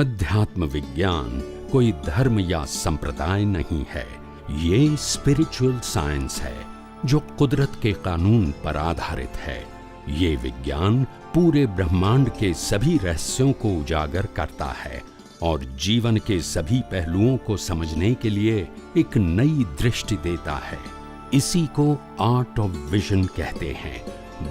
अध्यात्म विज्ञान कोई धर्म या संप्रदाय नहीं है, ये स्पिरिचुअल साइंस है जो कुदरत के कानून पर आधारित है। ये विज्ञान पूरे ब्रह्मांड के सभी रहस्यों को उजागर करता है और जीवन के सभी पहलुओं को समझने के लिए एक नई दृष्टि देता है। इसी को आर्ट ऑफ विजन कहते हैं,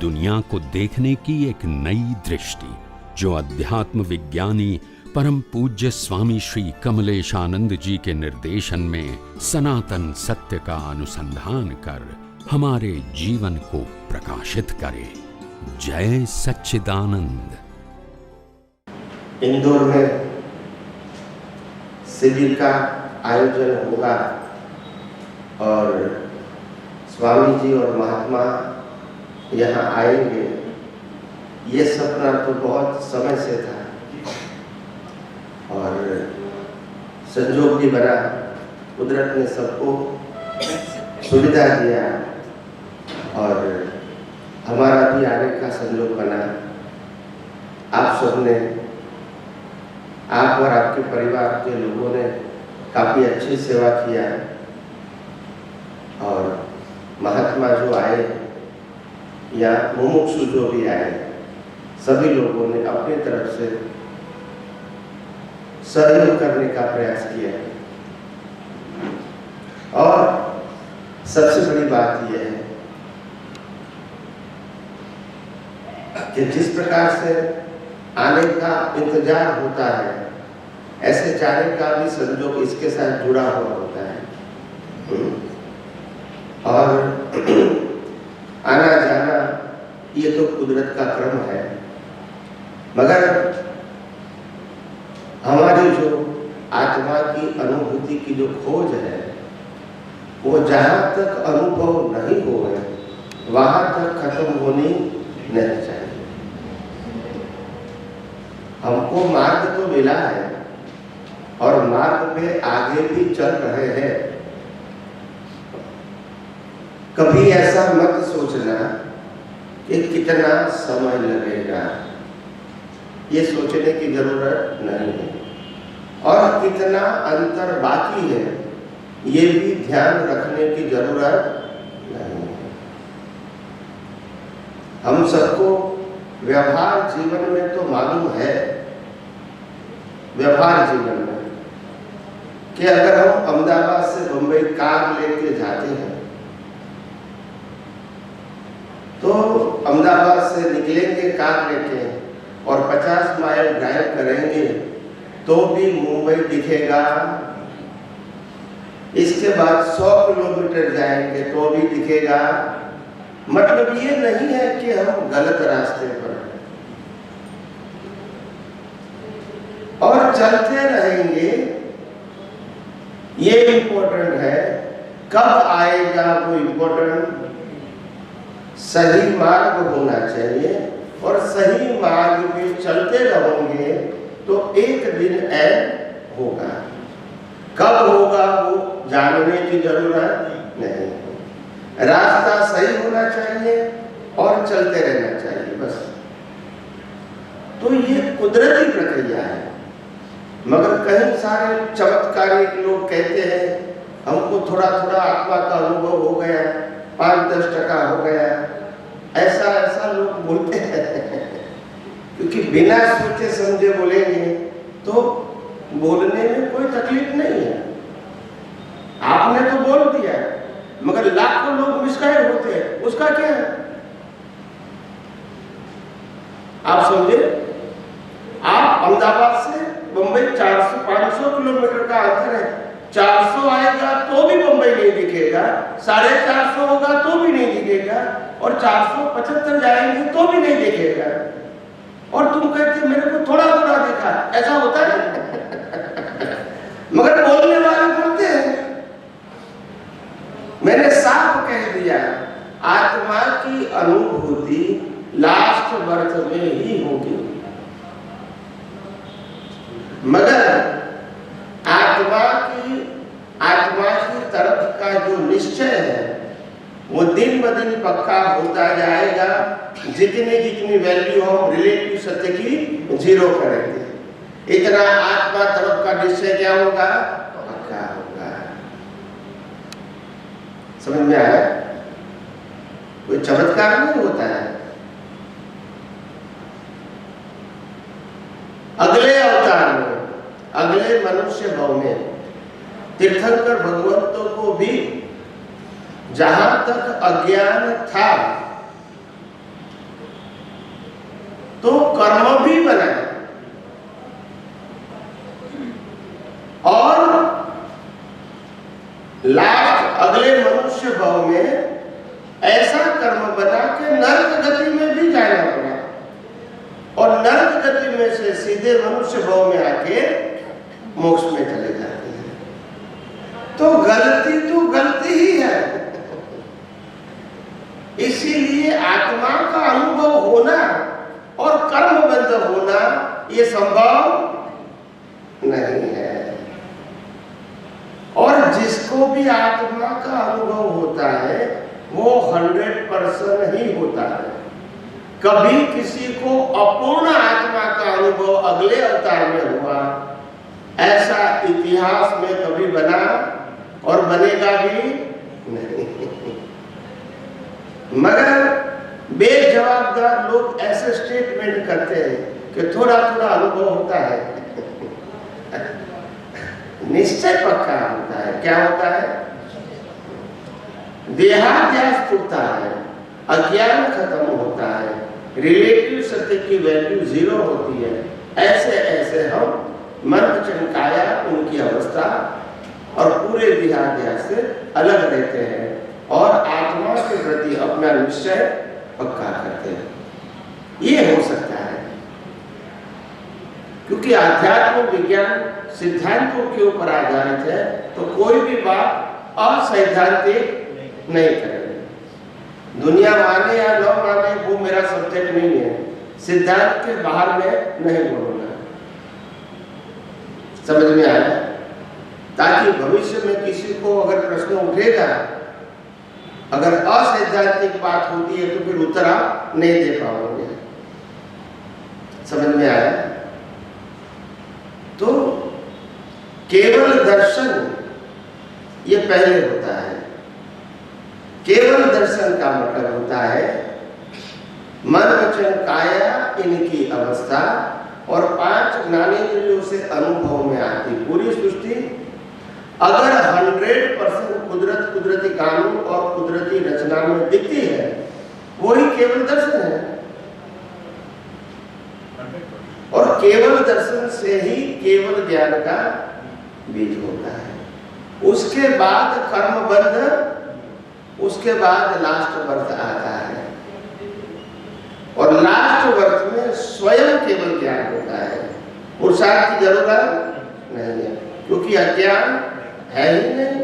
दुनिया को देखने की एक नई दृष्टि, जो अध्यात्म विज्ञानी परम पूज्य स्वामी श्री कमलेशानंद जी के निर्देशन में सनातन सत्य का अनुसंधान कर हमारे जीवन को प्रकाशित करे। जय सच्चिदानंद। इंदौर में शिविर का आयोजन होगा और स्वामी जी और महात्मा यहाँ आएंगे, ये सपना तो बहुत समय से था और संजोग भी बना, कुदरत ने सबको सुविधा दिया और हमारा भी आने का संजोग बना। आप सबने, आप और आपके परिवार के लोगों ने काफ़ी अच्छी सेवा किया और महात्मा जो आए या मुमुक्षु जो भी आए, सभी लोगों ने अपनी तरफ से सहयोग करने का प्रयास किया और सबसे बड़ी बात यह है कि जिस प्रकार से आने का इंतजार होता है, ऐसे जाने का भी संजोग इसके साथ जुड़ा हुआ होता है और आना जाना ये तो कुदरत का क्रम है, मगर हमारी जो आत्मा की अनुभूति की जो खोज है, वो जहाँ तक अनुभव नहीं हुए वहाँ तक खत्म होनी नहीं चाहिए। हमको मार्ग तो मिला है और मार्ग पे आगे भी चल रहे हैं। कभी ऐसा मत सोचना कि कितना समय लगेगा, ये सोचने की जरूरत नहीं है और कितना अंतर बाकी है, ये भी ध्यान रखने की जरूरत नहीं है। हम सबको व्यवहार जीवन में तो मालूम है, व्यवहार जीवन में कि अगर हम अहमदाबाद से बंबई कार लेके जाते हैं तो अहमदाबाद से निकलेंगे कार लेके और 50 माइल ड्राइव करेंगे तो भी मुंबई दिखेगा। इसके बाद 100 किलोमीटर जाएंगे तो भी दिखेगा। मतलब ये नहीं है कि हम गलत रास्ते पर हैं और चलते रहेंगे। ये इम्पोर्टेंट है, कब आएगा वो इम्पोर्टेंट, सही मार्ग होना चाहिए और सही मार्ग में चलते रहोगे तो एक दिन ऐसा होगा। कब होगा वो जानने की जरूरत नहीं, रास्ता सही होना चाहिए और चलते रहना चाहिए बस। तो ये कुदरती प्रक्रिया है, मगर कई सारे चमत्कारिक लोग कहते हैं हमको थोड़ा थोड़ा आत्मा का अनुभव हो गया, 5-10% हो गया, ऐसा लोग बोलते हैं क्योंकि बिना सोचे समझे बोलेंगे तो बोलने में कोई तकलीफ नहीं है। आपने तो बोल दिया मगर लाखों लोग मिसगाइड होते हैं, उसका क्या है? आप समझे, आप अहमदाबाद से बंबई 400-500 किलोमीटर का अंतर है, 400 आएगा तो भी बंबई नहीं दिखेगा, 450 होगा तो भी नहीं दिखेगा और 475 जाएंगे तो भी नहीं दिखेगा और तुम कहते मेरे को थोड़ा थोड़ा देखा। ऐसा होता है मगर बोलने वाले बोलते हैं। मैंने साफ कह दिया, आत्मा की अनुभूति लास्ट बर्थ में ही होगी, मगर आत्मा की तरफ का जो निश्चय है वो दिन ब दिन पक्का होता जाएगा। जितनी जितनी वैल्यू हम रिलेटिव सत्य की जीरो करेंगे, इतना आत्मा तरफ का निश्चय क्या होगा? पक्का होगा। समझ में आया? कोई चमत्कार नहीं होता है। अगले अवतार में, अगले मनुष्य भाव में तीर्थंकर भगवंतों को भी जहां तक अज्ञान था तो कर्म भी बनाए और लास्ट अगले मनुष्य भाव में ऐसा कर्म बना के नरक गति में भी जाना पड़ा और नरक गति में से सीधे मनुष्य भाव में आके मोक्ष में चले जाते हैं। तो गलती ही है। इसीलिए आत्मा का अनुभव होना और कर्म बंध होना ये संभव नहीं है। और जिसको भी आत्मा का अनुभव होता है वो 100% ही होता है। कभी किसी को अपूर्ण आत्मा का अनुभव अगले अवतार में हुआ ऐसा इतिहास में कभी बना और बनेगा भी नहीं। मगर बेजवाबदार लोग ऐसे स्टेटमेंट करते हैं कि थोड़ा थोड़ा अनुभव होता है। निश्चय पक्का होता है। क्या होता है? देहाध्यास टूटता है, अज्ञान खत्म होता है, रिलेटिव सत्य की वैल्यू 0 होती है। ऐसे ऐसे हम मन वचन काया उनकी अवस्था और पूरे देहाध्यास से अलग रहते हैं और आत्मा के प्रति अपना निश्चय पक्का करते हैं। ये हो सकता है क्योंकि आध्यात्म विज्ञान सिद्धांतों के ऊपर आधारित है, तो कोई भी बात असैद्धांतिक नहीं करेंगे। दुनिया माने या न माने वो मेरा सब्जेक्ट नहीं है। सिद्धांत के बाहर में नहीं बोलूंगा। समझ में आया? ताकि भविष्य में किसी को अगर प्रश्न उठेगा, अगर असैद्धांतिक बात होती है तो फिर उत्तर आप नहीं दे पाओगे। समझ में आया? तो केवल दर्शन ये पहले होता है। केवल दर्शन का मतलब होता है मन वचन काया इनकी अवस्था और 5 ज्ञानेंद्रियों से अनुभव में आती पूरी सृष्टि अगर 100% कुदरती कानून और कुदरती रचना में दिखती है, वही केवल दर्शन है। और केवल दर्शन से ही केवल ज्ञान का बीज होता है। उसके बाद कर्म बंध, उसके बाद लास्ट वर्ष आता है और लास्ट वर्ष में स्वयं केवल ज्ञान होता है। पुरुषार्थ की जरूरत नहीं है क्योंकि अज्ञान है ही नहीं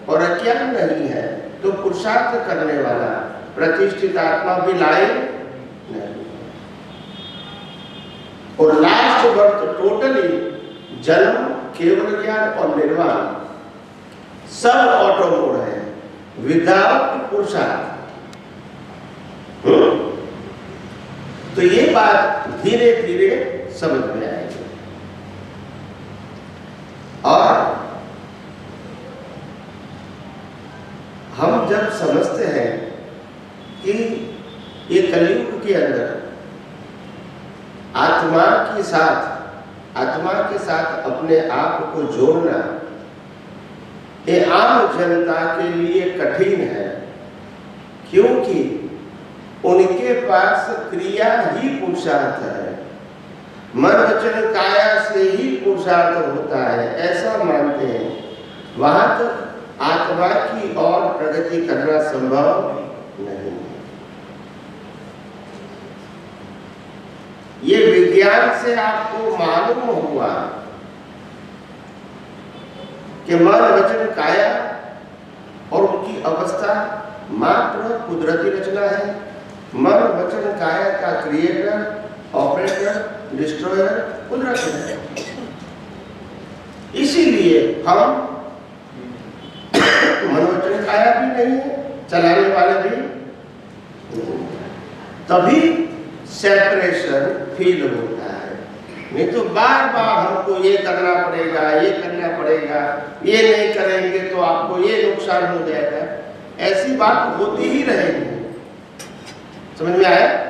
और अज्ञान नहीं है तो पुरुषार्थ करने वाला प्रतिष्ठित आत्मा भी लाए नहीं। और लास्ट वर्ष टोटली जन्म, केवल ज्ञान और निर्वाण सब ऑटो मोड है विदाउट पुरुषार्थ। तो ये बात धीरे धीरे समझ में आएगी। और हम जब समझते हैं कि ये कलयुग के अंदर आत्मा के साथ अपने आप को जोड़ना ये आम जनता के लिए कठिन है क्योंकि उनके पास क्रिया ही पुरुषार्थ है। मन वचन काया से ही पुरुषार्थ होता है ऐसा मानते हैं। वहां तक आत्मा की और प्रगति करना संभव नहीं है। ये विज्ञान से आपको मालूम हुआ कि मन वचन काया और उनकी अवस्था मात्र कुदरती रचना है। मन वचन काया का क्रिएटर, ऑपरेटर, डिस्ट्रॉयर कुदरत है। इसीलिए हम मन वचन काया भी नहीं है, चलाने वाले भी नहीं। तभी सेपरेशन फील होता है। नहीं तो बार बार हमको ये करना पड़ेगा, ये करना पड़ेगा, ये नहीं करेंगे तो आपको ये नुकसान हो जाएगा, ऐसी बात होती ही रहेगी। समझ में आया?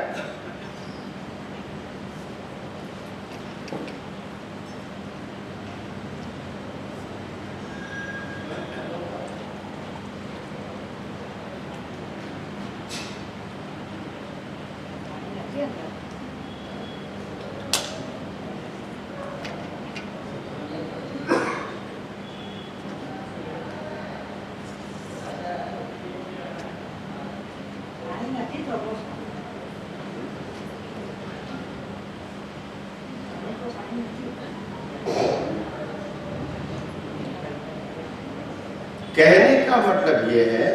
कहने का मतलब ये है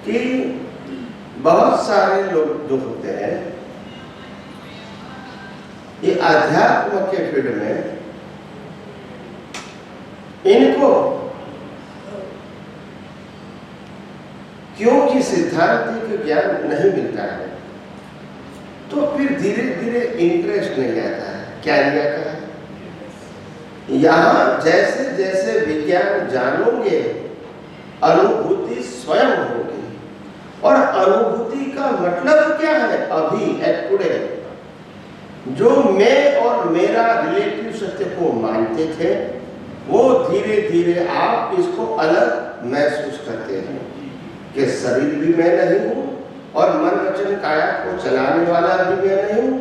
कि बहुत सारे लोग जो होते हैं ये अध्यात्म के फील्ड में, इनको क्योंकि सिद्धांतिक ज्ञान नहीं मिलता है तो फिर धीरे धीरे इंटरेस्ट नहीं आता है। क्या नहीं आता है? यहाँ जैसे जैसे विज्ञान जानोगे अनुभूति स्वयं होगी। और अनुभूति का मतलब क्या है? अभी एट टुडे जो मैं और मेरा रिलेटिव सत्य को मानते थे वो धीरे धीरे आप इसको अलग महसूस करते हैं कि शरीर भी मैं नहीं हूँ और मन वचन काया को चलाने वाला भी मैं नहीं हूँ,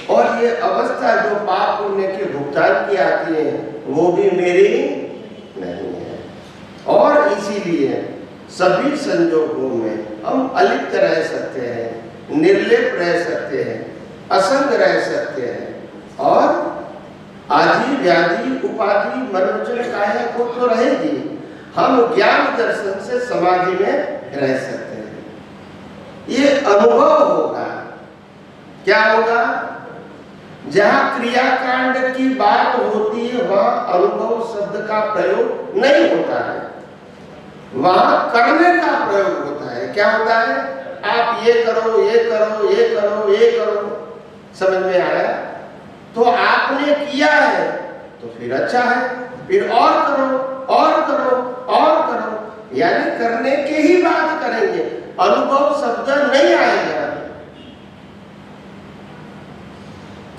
और ये अवस्था जो पाप पुण्य के भुगतान की आती है वो भी मेरी नहीं है। और इसीलिए सभी संजोगों में हम अलिप्त रह सकते हैं, निर्लेप रह सकते हैं, असंग रह सकते हैं, और आदि व्याधि उपाधि मन वचन काया को तो रहेगी, हम ज्ञान दर्शन से समाधि में रह सकते हैं। ये अनुभव होगा। क्या होगा? जहां क्रियाकांड की बात होती है वहां अनुभव शब्द का प्रयोग नहीं होता है, वहां करने का प्रयोग होता है। क्या होता है? आप ये करो, ये करो, ये करो, ये करो। समझ में आया? तो आपने किया है तो फिर अच्छा है, फिर और करो, और करो, और करो, यानी करने के ही बात करेंगे, अनुभव शब्द नहीं आएगा।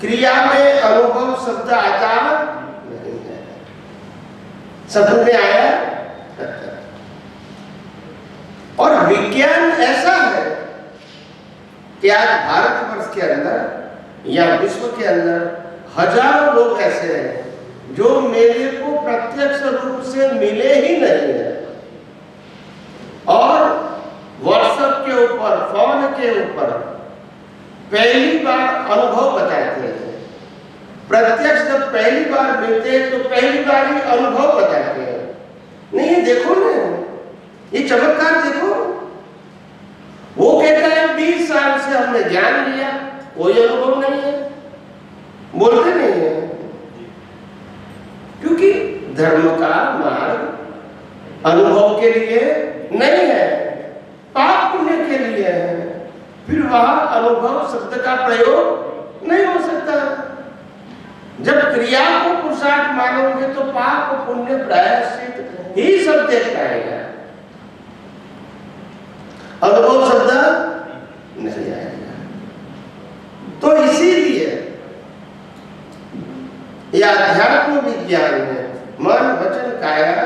क्रिया में अनुभव शब्द आता नहीं है। समझ में आया? और विज्ञान ऐसा है कि आज भारतवर्ष के अंदर या विश्व के अंदर हजारों लोग ऐसे हैं जो मेरे को प्रत्यक्ष रूप से मिले ही नहीं है, और व्हाट्सएप के ऊपर, फोन के ऊपर पहली बार अनुभव बताते हैं। प्रत्यक्ष जब पहली बार मिलते हैं तो पहली बार ही अनुभव बताते हैं। नहीं देखो ना, ये चमत्कार देखो। वो कहता है 20 साल से हमने ज्ञान लिया, कोई अनुभव नहीं है, बोलते नहीं है, क्योंकि धर्म का मार्ग अनुभव के लिए नहीं है, पाप पुण्य के लिए है। फिर वहां अनुभव शब्द का प्रयोग नहीं हो सकता। जब क्रिया को पुरुषार्थ मानोगे तो पाप पुण्य प्रायश्चित ही सब देख पाएगा, अनुभव शब्द नहीं आएगा। तो इसीलिए यह अध्यात्म विज्ञान है, मन वचन काया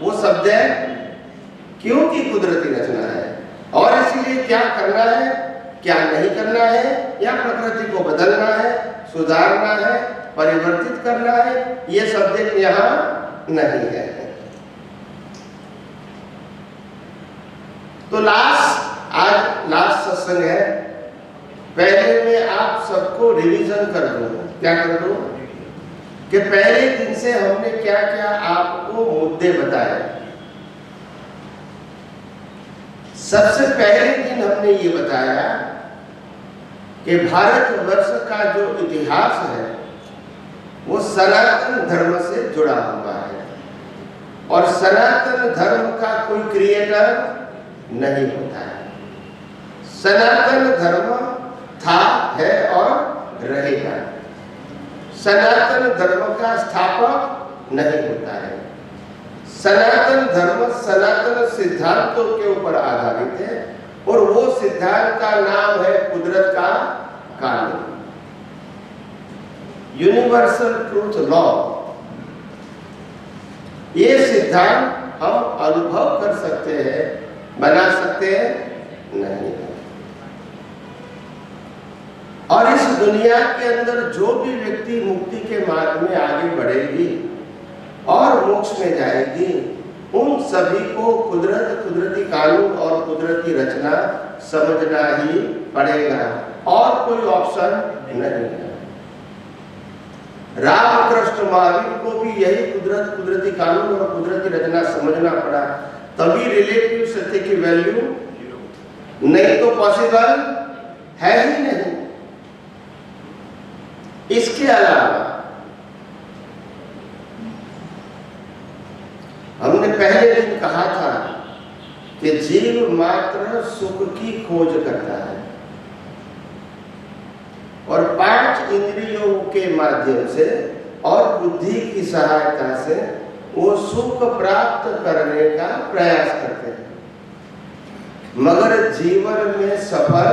वो शब्द है क्योंकि कुदरती रचना है, और इसीलिए क्या करना है, क्या नहीं करना है, या प्रकृति को बदलना है, सुधारना है, परिवर्तित करना है, ये शब्द यहाँ नहीं है। तो आज लास्ट सत्संग है। पहले मैं आप सबको रिवीजन कर दूं। क्या कर दूं? कि पहले दिन से हमने क्या क्या आपको मुद्दे बताए। सबसे पहले दिन हमने ये बताया कि भारतवर्ष का जो इतिहास है वो सनातन धर्म से जुड़ा हुआ है, और सनातन धर्म का कोई क्रिएटर नहीं होता है। सनातन धर्म था, है और रहेगा। सनातन धर्म का स्थापक नहीं होता है। सनातन धर्म सनातन सिद्धांतों के ऊपर आधारित है और वो सिद्धांत का नाम है कुदरत का कानून, यूनिवर्सल ट्रूथ लॉ। ये सिद्धांत हम अनुभव कर सकते हैं, बना सकते हैं नहीं। और इस दुनिया के अंदर जो भी व्यक्ति मुक्ति के मार्ग में आगे बढ़ेगी और मोक्ष में जाएगी, उन सभी को कुदरत, कुदरती कानून और कुदरती रचना समझना ही पड़ेगा और कोई ऑप्शन नहीं है। रामकृष्ण महावीर को भी यही कुदरत, कुदरती कानून और कुदरती रचना समझना पड़ा, तभी रिलेटिव सत्य की वैल्यू, नहीं तो पॉसिबल है ही नहीं। इसके अलावा हमने पहले दिन कहा था कि जीव मात्र सुख की खोज करता है और 5 इंद्रियों के माध्यम से और बुद्धि की सहायता से वो सुख प्राप्त करने का प्रयास करते हैं, मगर जीवन में सफल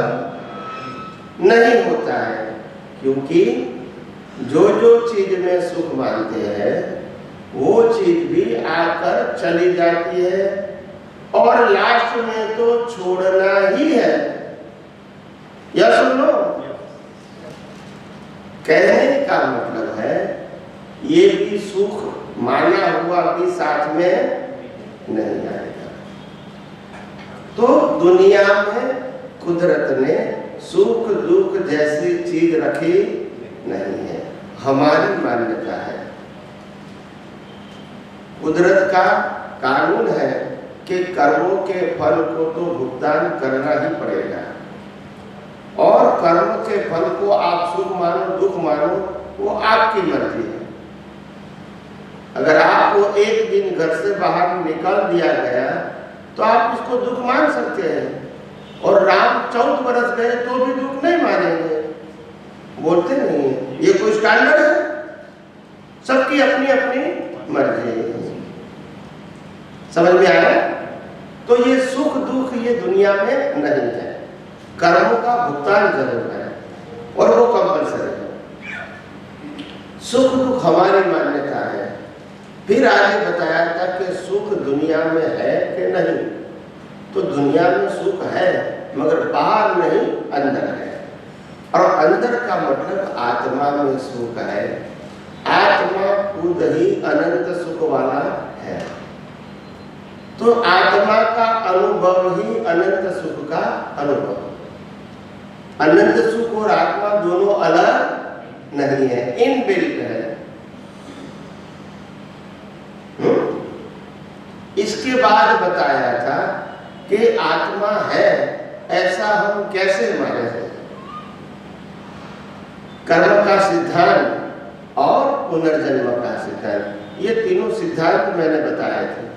नहीं होता है, क्योंकि जो जो चीज में सुख मानते हैं वो चीज भी आकर चली जाती है और लास्ट में तो छोड़ना ही है। या सुन लो, कहने का मतलब है ये भी सुख माना हुआ भी साथ में नहीं आएगा। तो दुनिया में कुदरत ने सुख दुख जैसी चीज रखी नहीं है, हमारी मान्यता है। कुदरत का कानून है कि कर्मों के फल को तो भुगतान करना ही पड़ेगा और कर्म के फल को आप सुख मानो दुख मानो वो आपकी मर्जी है। अगर आपको एक दिन घर से बाहर निकाल दिया गया तो आप इसको दुख मान सकते हैं और राम 14 बरस गए तो भी दुख नहीं मानेंगे, बोलते नहीं है। ये कोई स्टैंडर्ड है? सबकी अपनी अपनी मर्जी है। समझ में आया? तो ये सुख दुख ये दुनिया में नहीं है, कर्मों का भुगतान जरूर है और वो कंपलसरी है। सुख दुख हमारी मान्यता है। फिर आगे बताया था कि सुख दुनिया में है कि नहीं, तो दुनिया में सुख है मगर बाहर नहीं, अंदर है। और अंदर का मतलब आत्मा में सुख है। आत्मा खुद ही अनंत सुख वाला है, तो आत्मा का अनुभव ही अनंत सुख का अनुभव। अनंत सुख और आत्मा दोनों अलग नहीं है, इनबिल्ट है। इसके बाद बताया था कि आत्मा है ऐसा हम कैसे माने हैं। कर्म का सिद्धांत और पुनर्जन्म का सिद्धांत, ये तीनों सिद्धांत मैंने बताए थे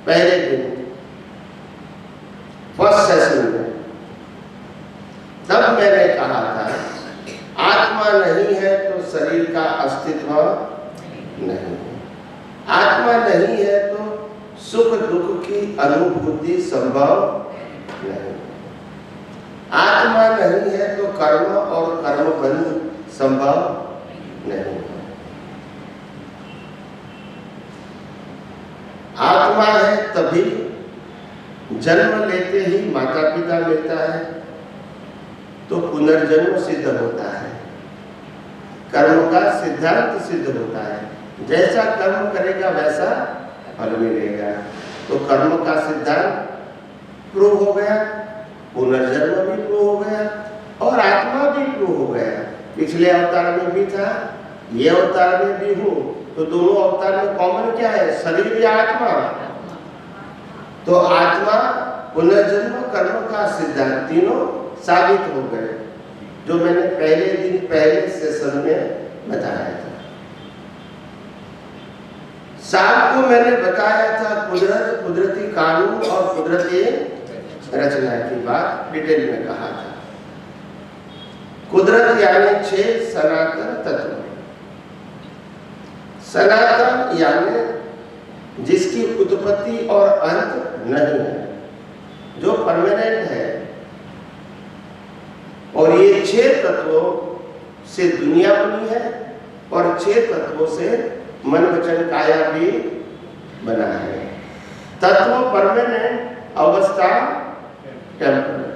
पहले दिन फर्स्ट सेशन में। तब मैंने कहा था आत्मा नहीं है तो शरीर का अस्तित्व नहीं है, आत्मा नहीं है तो सुख दुख की अनुभूति संभव नहीं, आत्मा नहीं है तो कर्म और कर्म बंध संभव नहीं। आत्मा है तभी जन्म लेते ही माता पिता मिलता है तो पुनर्जन्म सिद्ध होता है, कर्म का सिद्धांत सिद्ध होता है। जैसा कर्म करेगा वैसा फल मिलेगा, तो कर्म का सिद्धांत प्रूव हो गया, पुनर्जन्म भी प्रूव हो गया और आत्मा भी प्रूव हो गया। पिछले अवतार में भी था, ये अवतार में भी हूँ, तो दोनों अवतार में कॉमन क्या है? शरीर या आत्मा। तो आत्मा पुनर्जन्म कर्म का सिद्धांत तीनों साबित हो गए, जो मैंने पहले दिन पहले सेशन में बताया था। शाम को मैंने बताया था कुदरत, कुदरती कानून और कुदरती रचना की बात डिटेल में कहा था। कुदरत यानी 6 सनातन तत्व, सनातन यानी जिसकी उत्पत्ति और अंत नहीं है, जो परमानेंट है। और ये 6 तत्वों से दुनिया बनी है और 6 तत्वों से मन वचन काया भी बना है। तत्व परमानेंट, अवस्था टेम्पररी।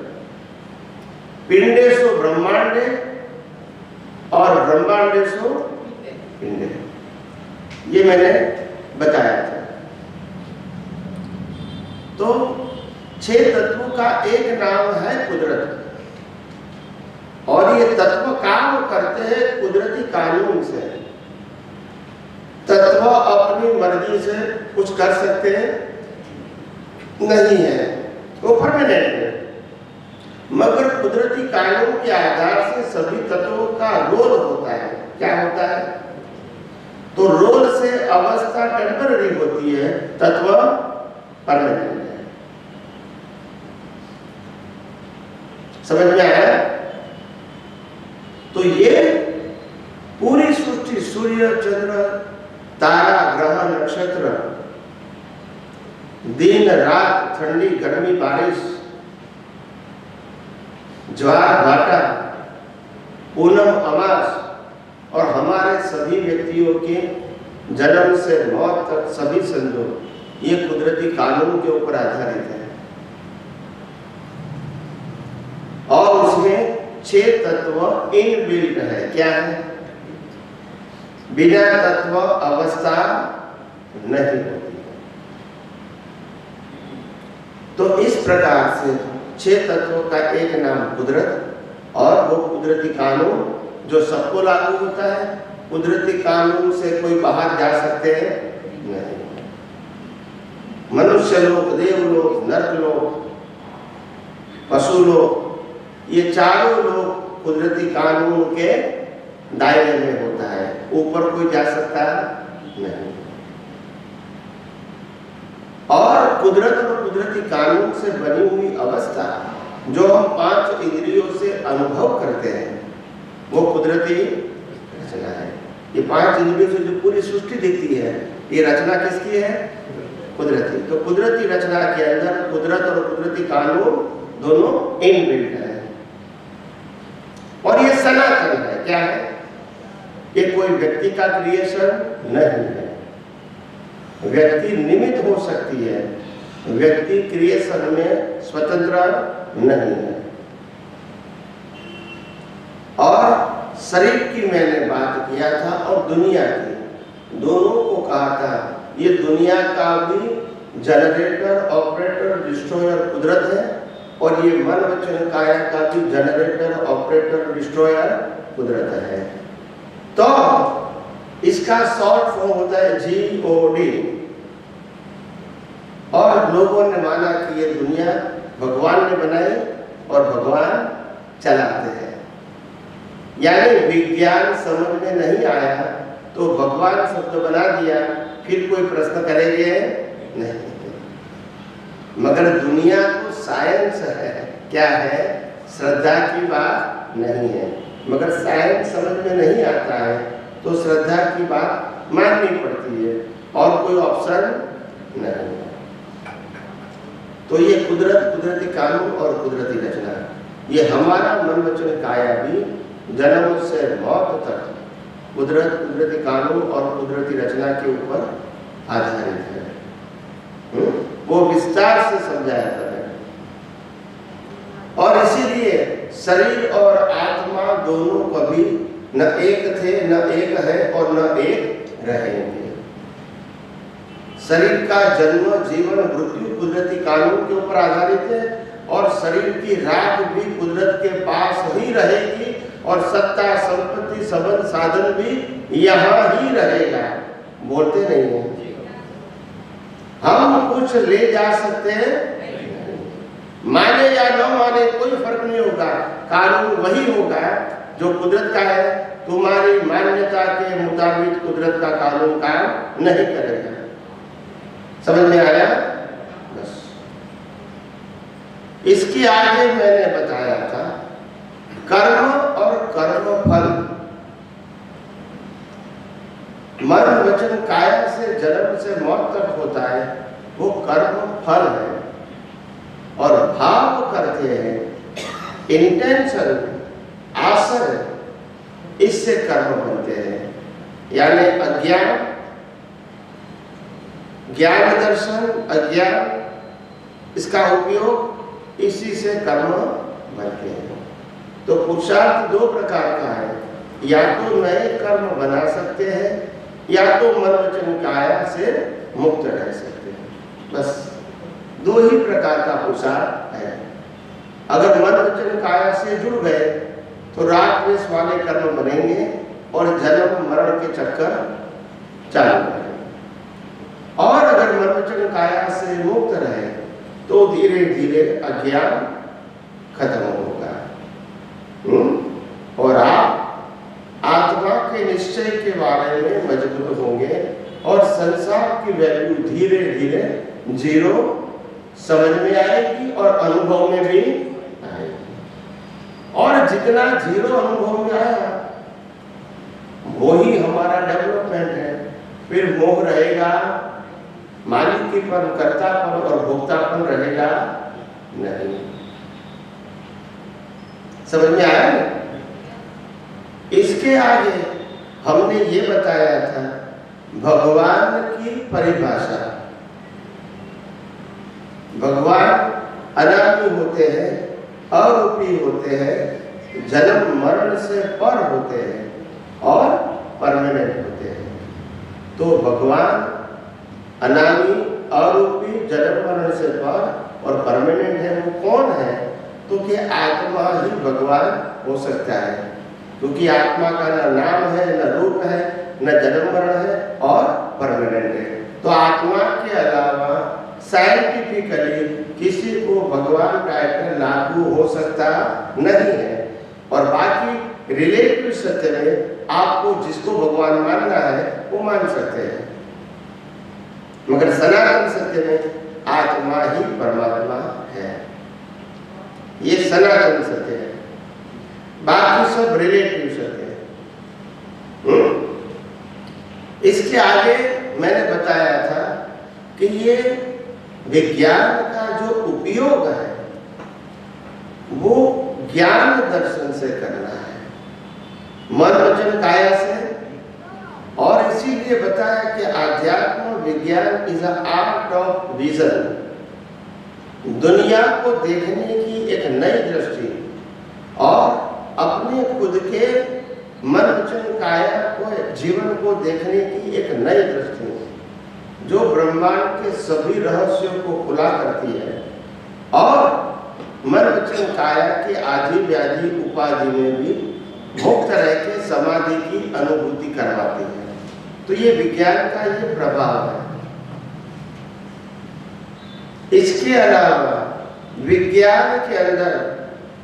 पिंडेषु ब्रह्मांडे और ब्रह्मांडेषु पिंडे, ये मैंने बताया था। तो 6 तत्वों का एक नाम है कुदरत, और ये तत्व काम करते हैं कुदरती कानून से। तत्व अपनी मर्जी से कुछ कर सकते हैं नहीं है, वो परमानेंट है। मगर कुदरती कानून के आधार से सभी तत्वों का रोल होता है। क्या होता है? तो रोल से अवस्था टेम्पररी होती है, तत्व परमानेंट है। समझ में आया? तो ये पूरी सृष्टि, सूर्य, चंद्र, तारा, ग्रह, नक्षत्र, दिन रात, ठंडी गर्मी, बारिश, ज्वार भाटा, पूनम अमास, और हमारे सभी व्यक्तियों के जन्म से मौत तक सभी संजोग, ये कुदरती कानून के ऊपर आधारित है। और उसमें 6 तत्व इनबिल्ट है। क्या है? बिना तत्व अवस्था नहीं होती। तो इस प्रकार से 6 तत्वों का एक नाम कुदरत, और वो कुदरती कानून जो सबको लागू होता है। कुदरती कानून से कोई बाहर जा सकते हैं नहीं। मनुष्य लोक, देवलोक, नरकलोक, पशु लोक, ये चारों लोग कुदरती कानून के दायरे में होता है। ऊपर कोई जा सकता नहीं। और कुदरत और कुदरती कानून से बनी हुई अवस्था जो हम 5 इंद्रियों से अनुभव करते हैं, वो कुदरती रचना है। ये 5 इंद्रियों से जो पूरी सृष्टि दिखती है, ये रचना किसकी है? कुदरती। तो कुदरती रचना के अंदर कुदरत और कुदरती कानून दोनों इनबिल्ट है, और ये सनातन है। क्या है? ये कोई व्यक्ति का क्रिएशन नहीं है। व्यक्ति निमित्त हो सकती है, व्यक्ति क्रिएशन में स्वतंत्र नहीं है। और शरीर की मैंने बात किया था, और दुनिया की, दोनों को कहा था ये दुनिया का भी जनरेटर, ऑपरेटर, डिस्ट्रॉयर कुदरत है, और ये मन वचन काया का भी जनरेटर, ऑपरेटर, डिस्ट्रॉयर कुदरत है। तो इसका शॉर्ट फॉर्म होता है GOD। और लोगों ने माना कि ये दुनिया भगवान ने बनाई और भगवान चलाते हैं। यानी विज्ञान समझ में नहीं आया तो भगवान शब्द बना दिया, फिर कोई प्रश्न करेंगे नहीं। मगर दुनिया तो साइंस है। क्या है? श्रद्धा की बात नहीं है। मगर साइंस समझ में नहीं आता है तो श्रद्धा की बात माननी पड़ती है, और कोई ऑप्शन नहीं। तो ये कुदरत, कुदरती कानून और कुदरती रचना, ये हमारा मन वचन काया भी जन्म से मौत तक कुदरत, कुदरती कानून और कुदरती रचना के ऊपर आधारित है। वो विस्तार से समझाया था। और इसीलिए शरीर और आत्मा दोनों कभी न एक थे, न एक है, और न एक रहेंगे। शरीर का जन्म, जीवन, मृत्यु कुदरती कानून के ऊपर आधारित है, और शरीर की राख भी कुदरत के पास ही रहेगी, और सत्ता, संपत्ति, संबंध, साधन भी यहाँ ही रहेगा। बोलते नहीं है। हम कुछ ले जा सकते हैं, माने या न माने कोई फर्क नहीं होगा। कानून वही होगा जो कुदरत का है। तुम्हारी मान्यता के मुताबिक कुदरत का कानून काम नहीं करेगा। समझ में आया? बस इसके आगे मैंने बताया था कर्म और कर्म फल। मन वचन काया से जन्म से मौत तक होता है वो कर्म फल है, और भाव करते हैं, इंटेंशन, आशय, इससे कर्म बनते हैं। यानी अज्ञान, ज्ञान दर्शन, अज्ञान, इसका उपयोग इसी से कर्म बनते हैं। तो पुरुषार्थ दो प्रकार का है, या तो नए कर्म बना सकते हैं या तो मन वचन काया से मुक्त रह सकते हैं। बस दो ही प्रकार का पुरुषार्थ है। अगर मन वचन काया से जुड़ गए तो राग द्वेष वाले कर्म बनेंगे और जन्म मरण के चक्कर चालू रहेंगे, और अगर मन वचन काया से मुक्त रहे तो धीरे धीरे अज्ञान खत्म होगा, और आप आत्मा के निश्चय के बारे में मजबूत होंगे और संसार की वैल्यू धीरे धीरे जीरो समझ में आएगी और अनुभव में भी आएगी। और जितना जीरो अनुभव में आया वो ही हमारा डेवलपमेंट है। फिर मोह रहेगा, मालिकीपन, कर्तापन और भोक्तापन रहेगा नहीं। समझ में आया ना? इसके आगे हमने ये बताया था भगवान की परिभाषा। भगवान अनादि होते हैं, अरूपी होते हैं, जन्म मरण से पर होते हैं और परमानेंट होते हैं। तो भगवान अनादि, अरूपी, जन्म मरण से पर और परमानेंट है। वो कौन है? तो कि आत्मा ही भगवान हो सकता है, क्योंकि आत्मा का न नाम है, न रूप है, न जन्म मरण है और परमानेंट है। तो आत्मा के अलावा साइंटिफिकली किसी को भगवान टाइटल लागू हो सकता नहीं है। और बाकी रिलेटिव सत्य में आपको जिसको भगवान मानना है वो मान सकते हैं, मगर सनातन सत्य में आत्मा ही परमात्मा है। ये सनातन सत्य है, बाकी सब रिलेटिव सत्य है। इसके आगे मैंने बताया था कि ये विज्ञान का जो उपयोग है वो ज्ञान दर्शन से करना है, मन वचन काया से। और इसीलिए बताया कि आध्यात्म विज्ञान is a art of vision, दुनिया को देखने की एक नई दृष्टि और अपने खुद के मन वचन काया को, जीवन को देखने की एक नई दृष्टि जो ब्रह्मांड के सभी रहस्यों को खुला करती है और मन वचन काया के आदि व्याधि उपाधि में भी मुक्त रह के समाधि की अनुभूति करवाती है। तो ये विज्ञान का ये प्रभाव है। इसके अलावा विज्ञान के अंदर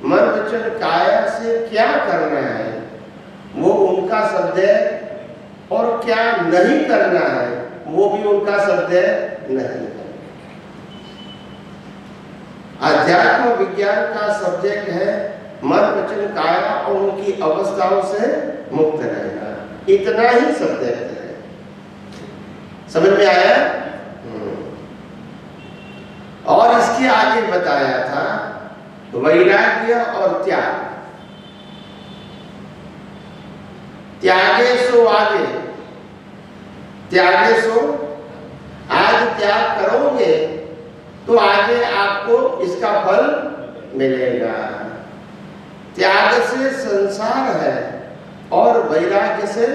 मन वचन काया से क्या करना है वो उनका शब्द है, और क्या नहीं करना है वो भी उनका शब्द नहीं है। अध्यात्म विज्ञान का सब्जेक्ट है मन वचन काया और उनकी अवस्थाओं से मुक्त रहना, इतना ही सब्जेक्ट है। समझ में आया? और इसके आगे बताया था वैराग्य और त्याग। त्यागे सो आगे, त्यागे सो, आज त्याग करोगे तो आगे आपको इसका फल मिलेगा। त्याग से संसार है और वैराग्य से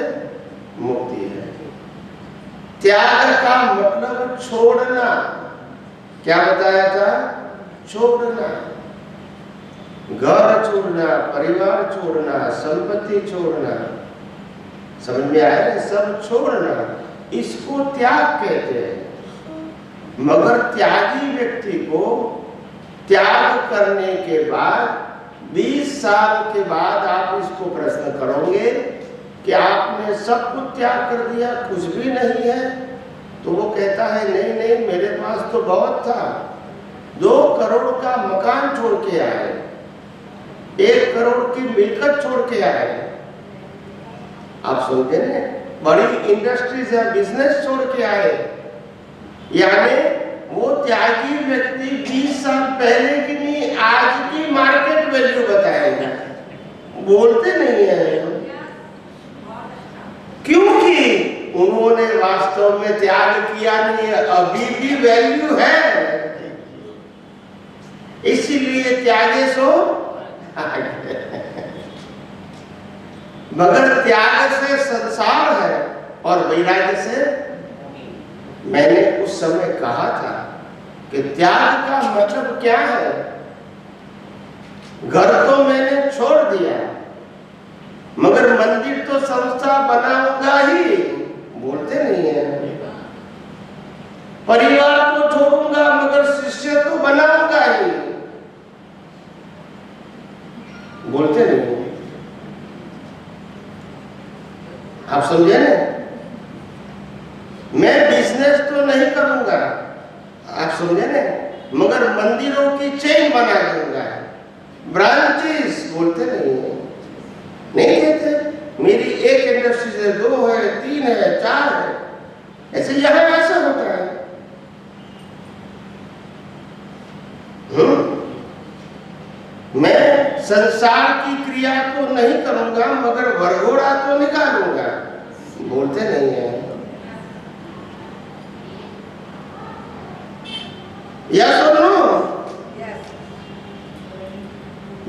मुक्ति है। त्याग का मतलब छोड़ना। क्या बताया था? छोड़ना, घर छोड़ना, परिवार छोड़ना, संपत्ति छोड़ना। समझ में आया ना? सब छोड़ना, इसको त्याग कहते हैं। मगर त्यागी व्यक्ति को त्याग करने के बाद 20 साल के बाद आप इसको प्रश्न करोगे कि आपने सब कुछ त्याग कर दिया, कुछ भी नहीं है, तो वो कहता है नहीं नहीं, मेरे पास तो बहुत था। 2 करोड़ का मकान छोड़ के आए, 1 करोड़ की मिलकत छोड़ के आए। आप सुनते हैं बड़ी इंडस्ट्रीज या बिजनेस छोड़ के आए, यानी वो त्यागी व्यक्ति 20 साल पहले की नहीं आज की मार्केट वैल्यू बताएगा, बोलते नहीं है, क्योंकि उन्होंने वास्तव में त्याग किया नहीं है, अभी भी वैल्यू है, इसीलिए त्यागे सो मगर त्याग से संसार है और वैराग्य से, मैंने उस समय कहा था कि त्याग का मतलब क्या है। घर तो मैंने छोड़ दिया मगर मंदिर तो संस्था बनाऊंगा ही, बोलते नहीं है। परिवार तो छोड़ूंगा मगर शिष्य तो बनाऊंगा ही, बोलते नहीं। आप समझे ना, मैं बिजनेस तो नहीं करूंगा, आप समझे ना, मगर मंदिरों की चेन बना दूंगा, ब्रांचेस, बोलते नहीं कहते। मेरी एक इंडस्ट्री है, 2 है, 3 है, 4 है, ऐसे यहां ऐसा होता है। मैं संसार की क्रिया तो नहीं करूंगा मगर वरघोड़ा तो निकालूंगा, बोलते नहीं है। यस और नो,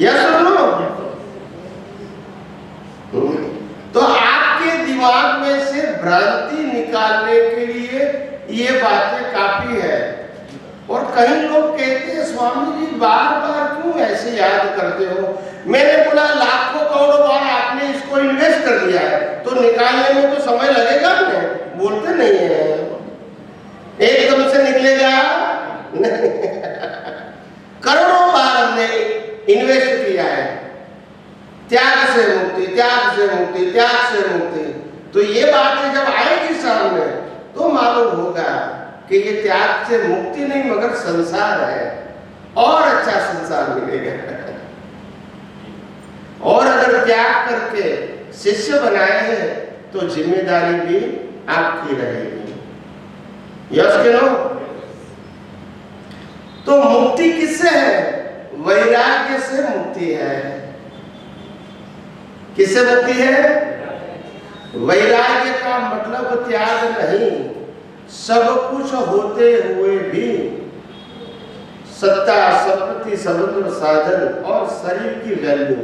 यस और नो। तो आपके दिमाग में से भ्रांति निकालने के लिए ये बातें काफी है। और कई लोग कहते हैं स्वामी जी बार बार क्यों ऐसे याद करते हो। मैंने बोला लाखों करोड़ों बार आपने इसको इन्वेस्ट कर दिया है तो निकालने में तो समय लगेगा ना, बोलते नहीं है, एकदम से निकलेगा नहीं। करोड़ों बार हमने इन्वेस्ट किया है, त्याग से मुक्ति, त्याग से मुक्ति, त्याग से मुक्ति। तो ये बातें जब आएगी सामने तो मालूम होगा कि ये त्याग से मुक्ति नहीं मगर संसार है, और अच्छा संसार मिलेगा। और अगर त्याग करके शिष्य बनाए हैं तो जिम्मेदारी भी आपकी रहेगी। यस के नो। तो मुक्ति किससे है? वैराग्य से मुक्ति है। किससे मुक्ति है? वैराग्य का मतलब त्याग नहीं, सब कुछ होते हुए भी सत्ता, संपत्ति, समुद्र, साधन और शरीर की वैल्यू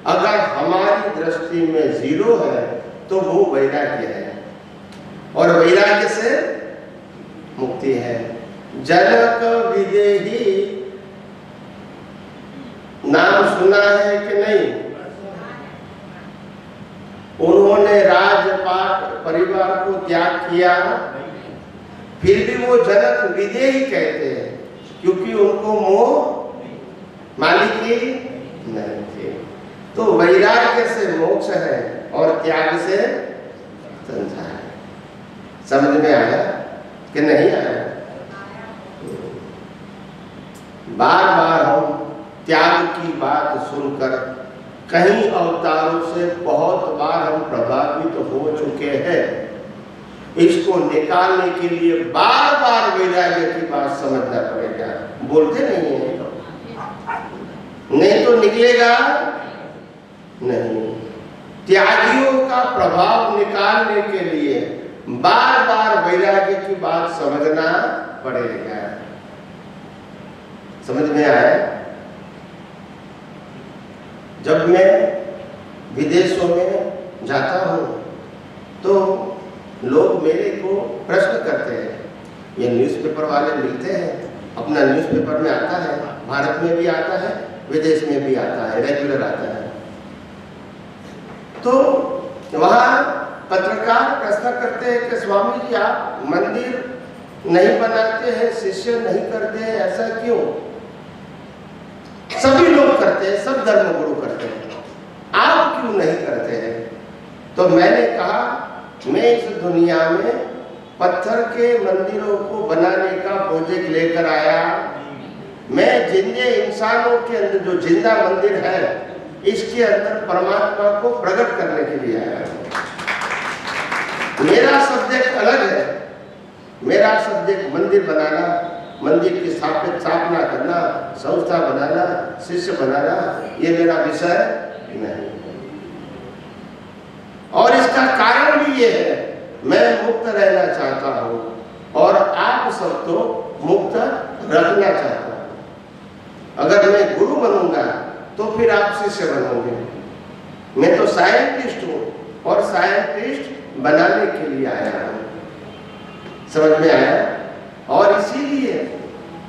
अगर हमारी दृष्टि में 0 है तो वो वैराग्य है, और वैराग्य से मुक्ति है। जनक विदेही नाम सुना है कि नहीं? उन्होंने राजपाट परिवार को त्याग किया, फिर भी वो जनक विदेही कहते हैं क्योंकि उनको मोह मालिकी नहीं थे। तो वैराग्य से मोक्ष है और त्याग से संसार है। समझ में आया कि नहीं आया? बार बार हम त्याग की बात सुनकर कई अवतारों से बहुत बार हम प्रभावित हो चुके हैं। इसको निकालने के लिए बार बार वैराग्य की बात समझना पड़ेगा, बोलते नहीं है, नहीं तो निकलेगा नहीं। त्यागियों का प्रभाव निकालने के लिए बार बार वैराग्य की बात समझना पड़ेगा। समझ में आया? जब मैं विदेशों में जाता हूँ तो लोग मेरे को प्रश्न करते हैं, ये न्यूज़पेपर वाले मिलते हैं, अपना न्यूज़पेपर में आता है, भारत में भी आता है, विदेश में भी आता है, रेगुलर आता है। तो वहाँ पत्रकार प्रश्न करते हैं कि स्वामी जी आप मंदिर नहीं बनाते हैं, शिष्य नहीं करते हैं, ऐसा क्यों? सभी लोग करते हैं, सब धर्मगुरु करते हैं, आप क्यों नहीं करते हैं? तो मैंने कहा मैं इस दुनिया में पत्थर के मंदिरों को बनाने का प्रोजेक्ट लेकर आया। मैं जिंदे इंसानों के अंदर जो जिंदा मंदिर है इसके अंदर परमात्मा को प्रकट करने के लिए आया। मेरा सब्जेक्ट अलग है। मेरा सब्जेक्ट मंदिर बनाना, मंदिर की स्थापना करना, संस्था बनाना, शिष्य बनाना, ये मेरा विषय नहीं। और इसका कारण भी ये है, मैं मुक्त रहना चाहता हूँ और आप सबको मुक्त रखना चाहता हूँ। अगर मैं गुरु बनूंगा तो फिर आप शिष्य बनोगे। मैं तो साइंटिस्ट हूँ और साइंटिस्ट बनाने के लिए आया हूँ। समझ में आया? और इसीलिए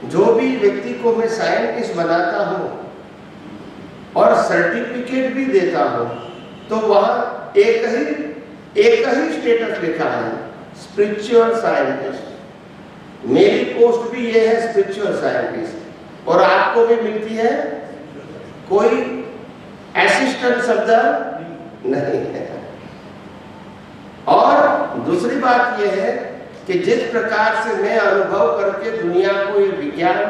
जो भी व्यक्ति को मैं साइंटिस्ट बनाता हूँ और सर्टिफिकेट भी देता हूँ, तो वहाँ एक ही स्टेटस लिखा है, स्पिरिचुअल साइंटिस्ट। मेरी पोस्ट भी ये है, स्पिरिचुअल साइंटिस्ट। और आपको भी मिलती है, कोई असिस्टेंट शब्द नहीं है। और दूसरी बात यह है कि जिस प्रकार से मैं अनुभव करके दुनिया को ये विज्ञान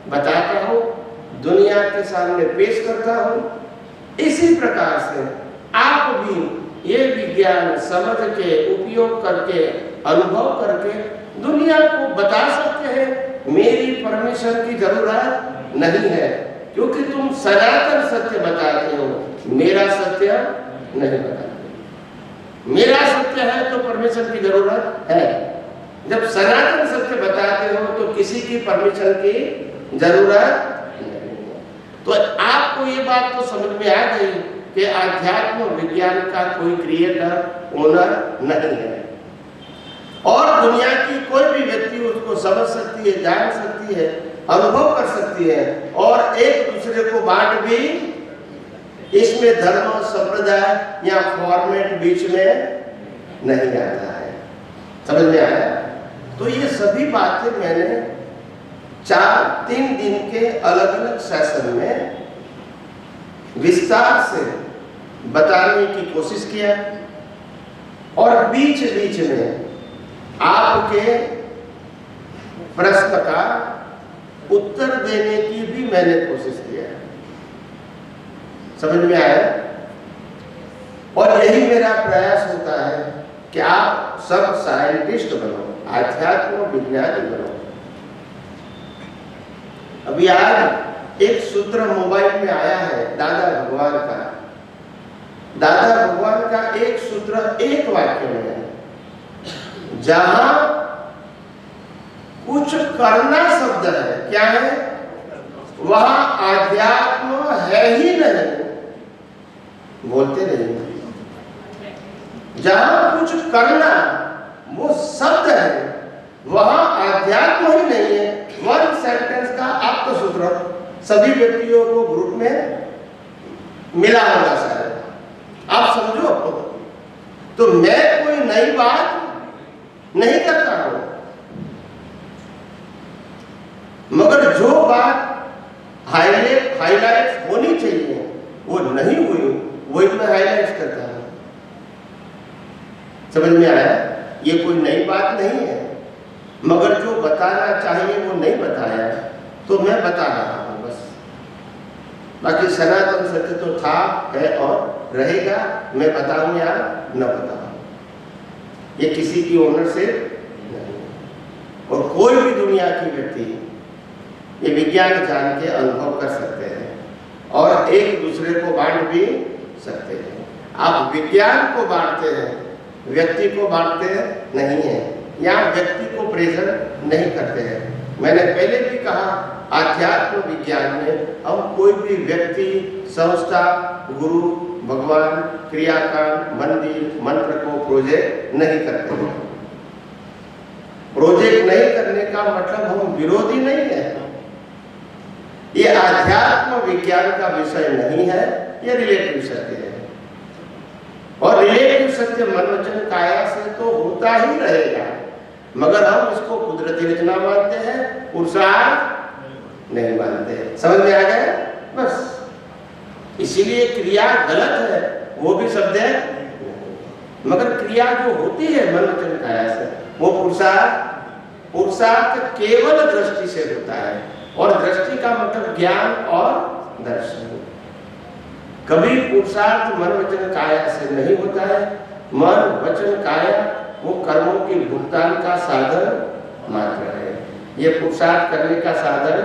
बताता हूँ, दुनिया के सामने पेश करता हूँ, इसी प्रकार से आप भी ये विज्ञान समझ के, उपयोग करके, अनुभव करके दुनिया को बता सकते हैं। मेरी परमिशन की जरूरत नहीं है, क्योंकि तुम सनातन सत्य बताते हो, मेरा सत्य नहीं बताते। मेरा सत्य है तो परमिशन की जरूरत है। जब सनातन सत्य बताते हो तो किसी की परमिशन की जरूरत नहीं। तो आपको ये बात तो समझ में आ गई कि आध्यात्म विज्ञान का कोई क्रिएटर, ओनर नहीं है, और दुनिया की कोई भी व्यक्ति उसको समझ सकती है, जान सकती है, अनुभव कर सकती है, और एक दूसरे को बांट भी। इसमें धर्म, संप्रदाय या फॉर्मेट बीच में नहीं आता है। समझ में आया? तो ये सभी बातें मैंने 3 दिन के अलग अलग सेशन में विस्तार से बताने की कोशिश किया, और बीच बीच में आपके प्रश्न का उत्तर देने की भी मैंने कोशिश किया। समझ में आया? और यही मेरा प्रयास होता है कि आप सब साइंटिस्ट बनो, आध्यात्म विज्ञानी बनो। अभी आज एक सूत्र मोबाइल में आया है दादा भगवान का। दादा भगवान का एक सूत्र एक वाक्य में है, जहां कुछ करना शब्द है, क्या है? वहां आध्यात्म है ही नहीं। बोलते नहीं। जहां कुछ करना वो शब्द है, वहां आध्यात्म ही नहीं है। 1 सेंटेंस का आपका सूत्र सभी व्यक्तियों को ग्रुप में मिला होगा शायद, आप समझो। तो मैं कोई नई बात नहीं करता हूं, मगर जो बात हाईलाइट होनी चाहिए वो नहीं हुई, वही मैं हाईलाइट करता हूं। समझ में आया? ये कोई नई बात नहीं है, मगर जो बताना चाहिए वो नहीं बताया, तो मैं बता रहा हूं बस। बाकी सनातन सत्य तो था, है और रहेगा। मैं बताऊं या न बताऊं, ये किसी की ओनरशिप नहीं। और कोई भी दुनिया की व्यक्ति ये विज्ञान जान के अनुभव कर सकते हैं और एक दूसरे को बांट भी सकते हैं। आप विज्ञान को बांटते हैं, व्यक्ति को बांटते नहीं है, या व्यक्ति को प्रेजेंट नहीं करते हैं। मैंने पहले भी कहा, आध्यात्म विज्ञान में हम कोई भी व्यक्ति, संस्था, गुरु, भगवान, क्रियाकांड, मंदिर, मंत्र को प्रोजेक्ट नहीं करते हैं। प्रोजेक्ट नहीं करने का मतलब हम विरोधी नहीं है। ये आध्यात्म विज्ञान का विषय नहीं है, ये रिलेटिव सत्य है। और रिलेटिव सत्य मन वचन काया से तो होता ही रहेगा, मगर हम इसको कुदरती रचना मानते हैं, पुरुषार्थ नहीं मानते हैं। समझ में आ गया? बस इसीलिए क्रिया गलत है, वो भी शब्द है, मगर क्रिया जो होती है मन वचन काया से, वो पुरुषार्थ केवल दृष्टि से होता है। और दृष्टि का मतलब ज्ञान और दर्शन। कभी पुरुषार्थ मन वचन काया से नहीं होता है। मन वचन काया वो कर्मों के भुगतान का साधन मात्र है, ये पुरुषार्थ करने का साधन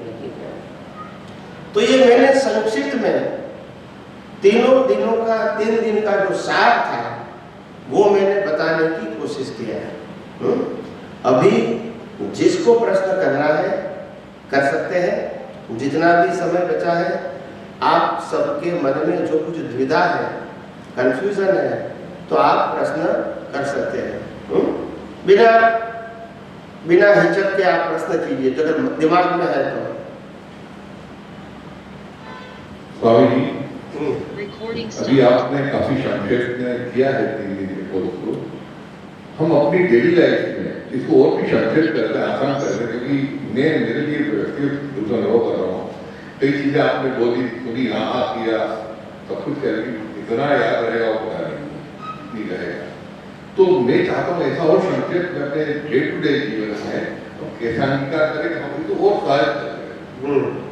नहीं है। तो ये मैंने संक्षिप्त में 3 दिन का जो सार था वो मैंने बताने की कोशिश किया है। अभी जिसको प्रश्न करना है कर सकते हैं, जितना भी समय बचा है। आप सबके मन में जो कुछ द्विधा है, कंफ्यूजन है, तो आप प्रश्न कर सकते हैं। बिना हिचक के आप प्रश्न कीजिए, तो अगर दिमाग में है तो। स्वामी जी, अभी आपने काफी संक्षेप में किया है 3 दिन के कोर्स को। हम अपनी डेली लाइफ में इसको और भी संक्षेप करते हैं, आसान करते हैं, क्योंकि मैं मेरे लिए व्यक्तिगत रूप से अनुभव कर रहा हूँ। कई चीजें आपने बोली, सुनी, हाँ किया, सब कुछ करेंगे, इतना याद रहेगा और पता नहीं रहेगा। तो मैं चाहता हूँ ऐसा और संक्षेप में अपने डे टू डे जीवन में तो कैसा अंगीकार करें, हम तो और सहायक करें,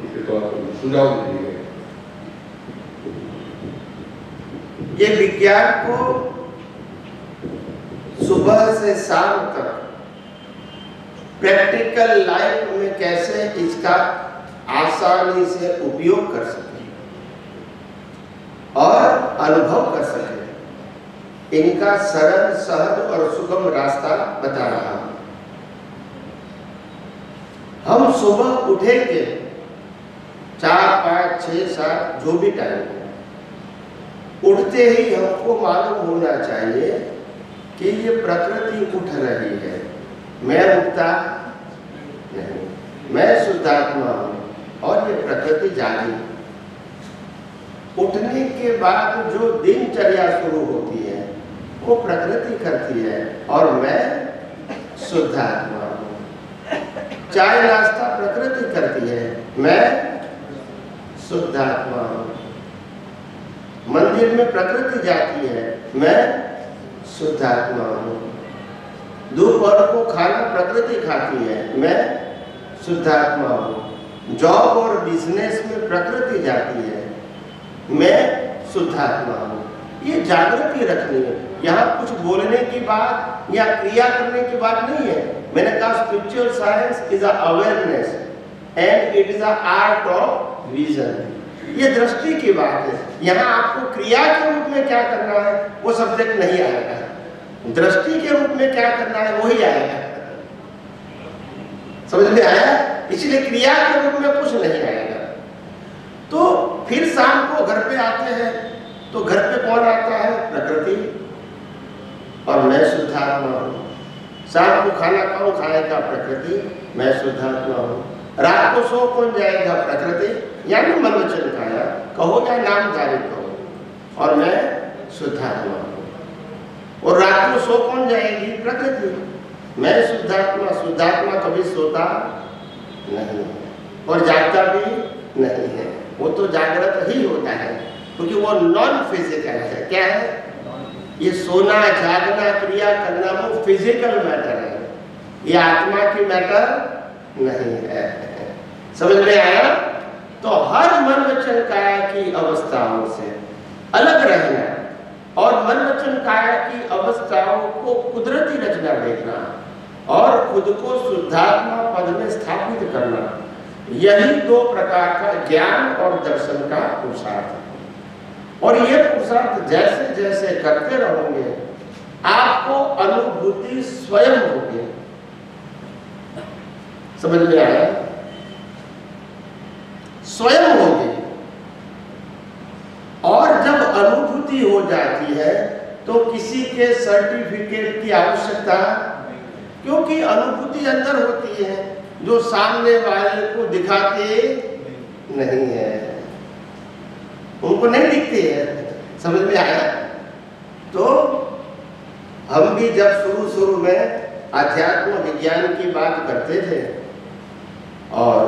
इसके तौर पर सुझाव दीजिए। ये विज्ञान को सुबह से शाम तक प्रैक्टिकल लाइफ में कैसे इसका आसानी से उपयोग कर सके और अनुभव कर सके, इनका सरल, सहज और सुगम रास्ता बता रहा हूं। हम सुबह उठेंगे 4, 5, 6, 7 जो भी टाइम है, उठते ही हमको मालूम होना चाहिए कि ये प्रकृति उठ रही है, मैं उठता नहीं, मैं शुद्धात्मा हूं और ये प्रकृति जागी। उठने के बाद जो दिनचर्या शुरू होती है वो प्रकृति करती है और मैं शुद्धात्मा हूं। चाय नाश्ता प्रकृति करती है, मैं शुद्धात्मा हूं। मंदिर में प्रकृति जाती है, मैं शुद्धात्मा हूं। दोपहर को खाना प्रकृति खाती है, मैं शुद्धात्मा हूं। जॉब और बिजनेस में प्रकृति जाती है, मैं शुद्धात्मा हूं। ये जागृति रखनी है। यहाँ कुछ बोलने की बात या क्रिया करने की बात नहीं है। मैंने कहा spiritual science is a awareness and it is a art of vision. ये दृष्टि की बात है। यहाँ आपको क्रिया के रूप में क्या करना है वो सब्जेक्ट नहीं आएगा, दृष्टि के रूप में क्या करना है वही आएगा। समझ में आया? इसलिए क्रिया के रूप में कुछ नहीं आएगा। तो फिर शाम को घर पे आते हैं तो घर पे कौन आता है? प्रकृति और मैं शुद्धात्मा हूँ। शाम को खाना कौन खाएगा? प्रकृति, मैं शुद्धात्मा हूँ। रात को सो कौन जाएगा? प्रकृति, यानी मन वचन काया कहो या नामधारी कहो और मैं शुद्धात्मा हूँ। और रात को सो कौन जाएगी? प्रकृति, मैं शुद्धात्मा। शुद्धात्मा कभी सोता नहीं है और जागता भी नहीं है, वो तो जागृत ही होता है क्योंकि वो नॉन फिजिकल है। क्या है? ये सोना, जागना, क्रिया करना वो फिजिकल मैटर है, ये आत्मा की मैटर नहीं है। समझ में आया? तो हर मन वचन काया की अवस्थाओं से अलग रहना और मन वचन काया की अवस्थाओं को कुदरती रचना देखना और खुद को शुद्धात्मा पद में स्थापित करना, यही 2 प्रकार का ज्ञान और दर्शन का पुरुषार्थ है। और ये पुरुषार्थ जैसे जैसे करते रहोगे आपको अनुभूति स्वयं होगी। समझ में आया? स्वयं होगी। और जब अनुभूति हो जाती है तो किसी के सर्टिफिकेट की आवश्यकता, क्योंकि अनुभूति अंदर होती है जो सामने वाले को दिखाते नहीं है, उनको नहीं दिखती है। समझ में आया? तो हम भी जब शुरू में अध्यात्म विज्ञान की बात करते थे और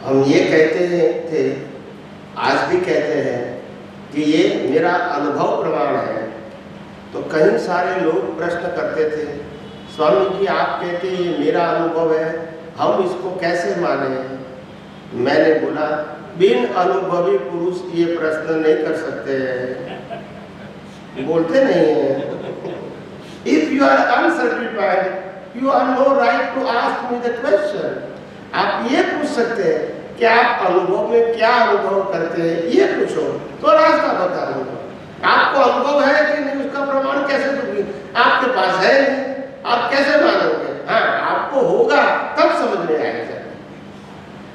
हम ये कहते थे, आज भी कहते हैं कि ये मेरा अनुभव प्रमाण है, तो कई सारे लोग प्रश्न करते थे, स्वामी जी आप कहते हैं ये मेरा अनुभव है, हम इसको कैसे माने? मैंने बोला बिन अनुभवी पुरुष ये प्रश्न नहीं कर सकते हैं, बोलते नहीं है। If you are uncertified, you have no right to ask me the question. आप ये पूछ सकते हैं कि आप अनुभव में क्या अनुभव करते हैं, ये पूछो तो रास्ता बता दूंगा। आपको अनुभव है कि नहीं उसका प्रमाण कैसे दूंगी? आपके पास है नहीं, आप कैसे मानोगे? हाँ, आपको होगा तब समझ में आएगा।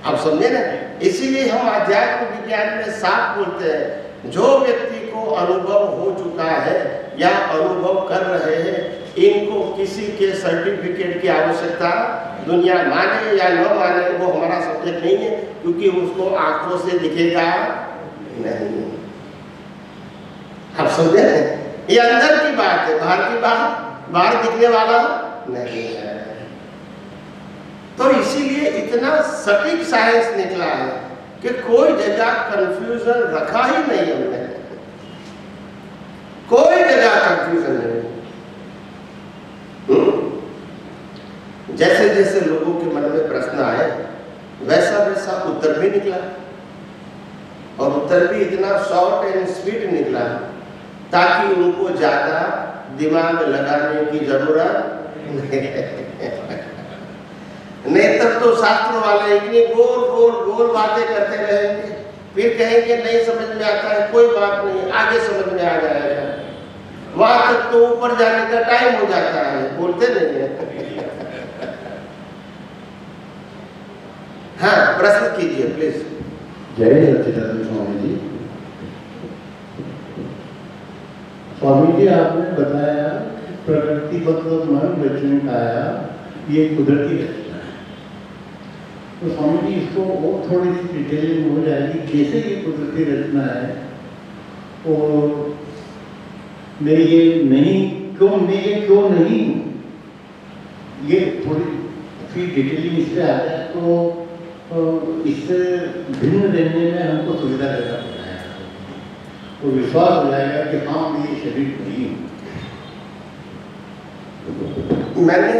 आप समझे ना? इसीलिए हम अध्यात्म विज्ञान में साफ बोलते हैं, जो व्यक्ति को अनुभव हो चुका है या अनुभव कर रहे हैं, इनको किसी के सर्टिफिकेट की आवश्यकता, दुनिया माने या न माने वो हमारा सब्जेक्ट नहीं है, क्योंकि उसको आंखों से दिखेगा नहीं। आप समझे? ये अंदर की बात है, बाहर की बात बाहर दिखने वाला नहीं है। तो इसीलिए इतना सटीक साइंस निकला है कि कोई जगह कंफ्यूजन रखा ही नहीं हमने, कोई जगह कंफ्यूजन नहीं। जैसे जैसे लोगों के मन में प्रश्न आए वैसा वैसा उत्तर भी निकला, और उत्तर भी इतना शॉर्ट एंड स्वीट निकला ताकि उनको ज्यादा दिमाग लगाने की जरूरत नहीं। तब तो शास्त्र वाले इतनी गोल गोल गोल बातें करते रहेंगे, फिर कहेंगे नहीं समझ में आता है, कोई बात नहीं, आगे समझ में आ जाएगा। वहां तक तो ऊपर जाने का टाइम हो जाता है, बोलते नहीं है। हाँ, प्रश्न कीजिए प्लीज। जय सच्चिदानंद स्वामी जी। स्वामी जी, आपने बताया प्रकृति मतलब मन वचन काया ये कुदरती रचना है, तो स्वामी जी इसको और थोड़ी सी डिटेलिंग हो जाएगी, कैसे ये कुदरती रचना है और मैं ये क्यों नहीं, ये थोड़ी सी डिटेलिंग इससे आ जाए तो इससे भिन्न रहने में हमको सुविधा पैदा हो जाएगा, तो विश्वास हो जाएगा कि हाँ मैं ये शरीर नहीं हूँ। मैंने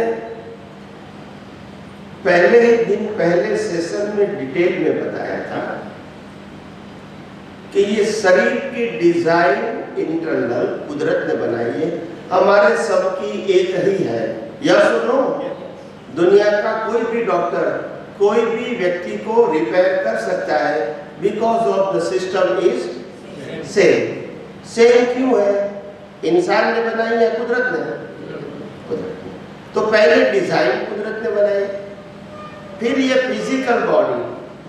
पहले ही दिन पहले सेशन में डिटेल में बताया था कि ये शरीर की डिजाइन इंटरनल कुदरत ने बनाई है, हमारे सबकी एक ही है। यह सुनो, दुनिया का कोई भी डॉक्टर कोई भी व्यक्ति को रिपेयर कर सकता है, because of the system is same. Same क्यों है? इंसान ने बनाई है कुदरत ने? कुदरत ने। तो पहले डिजाइन कुदरत ने बनाई, फिर ये फिजिकल बॉडी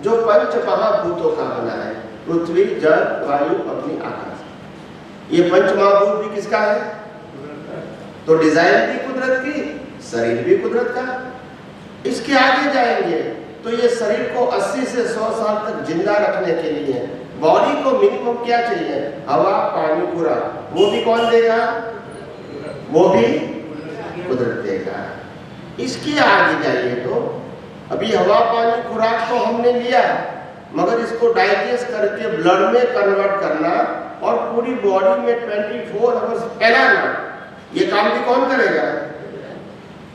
जो पंच महाभूतों का बना है, पृथ्वी जल वायु अग्नि आकाश, ये पंच महाभूत भी किसका है? तो डिजाइन भी कुदरत की, शरीर भी कुदरत का। इसके आगे जाएंगे तो ये शरीर को 80 से 100 साल तक जिंदा रखने के लिए बॉडी को मिनिमम क्या चाहिए? हवा पानी खुराक, वो भी कौन देगा? वो भी कुदरत देगा। इसके आगे जाइए तो अभी हवा पानी खुराक तो हमने लिया, मगर इसको डाइजेस्ट करके ब्लड में कन्वर्ट करना और पूरी बॉडी में 24 आवर्स फैलाना, ये काम भी कौन करेगा?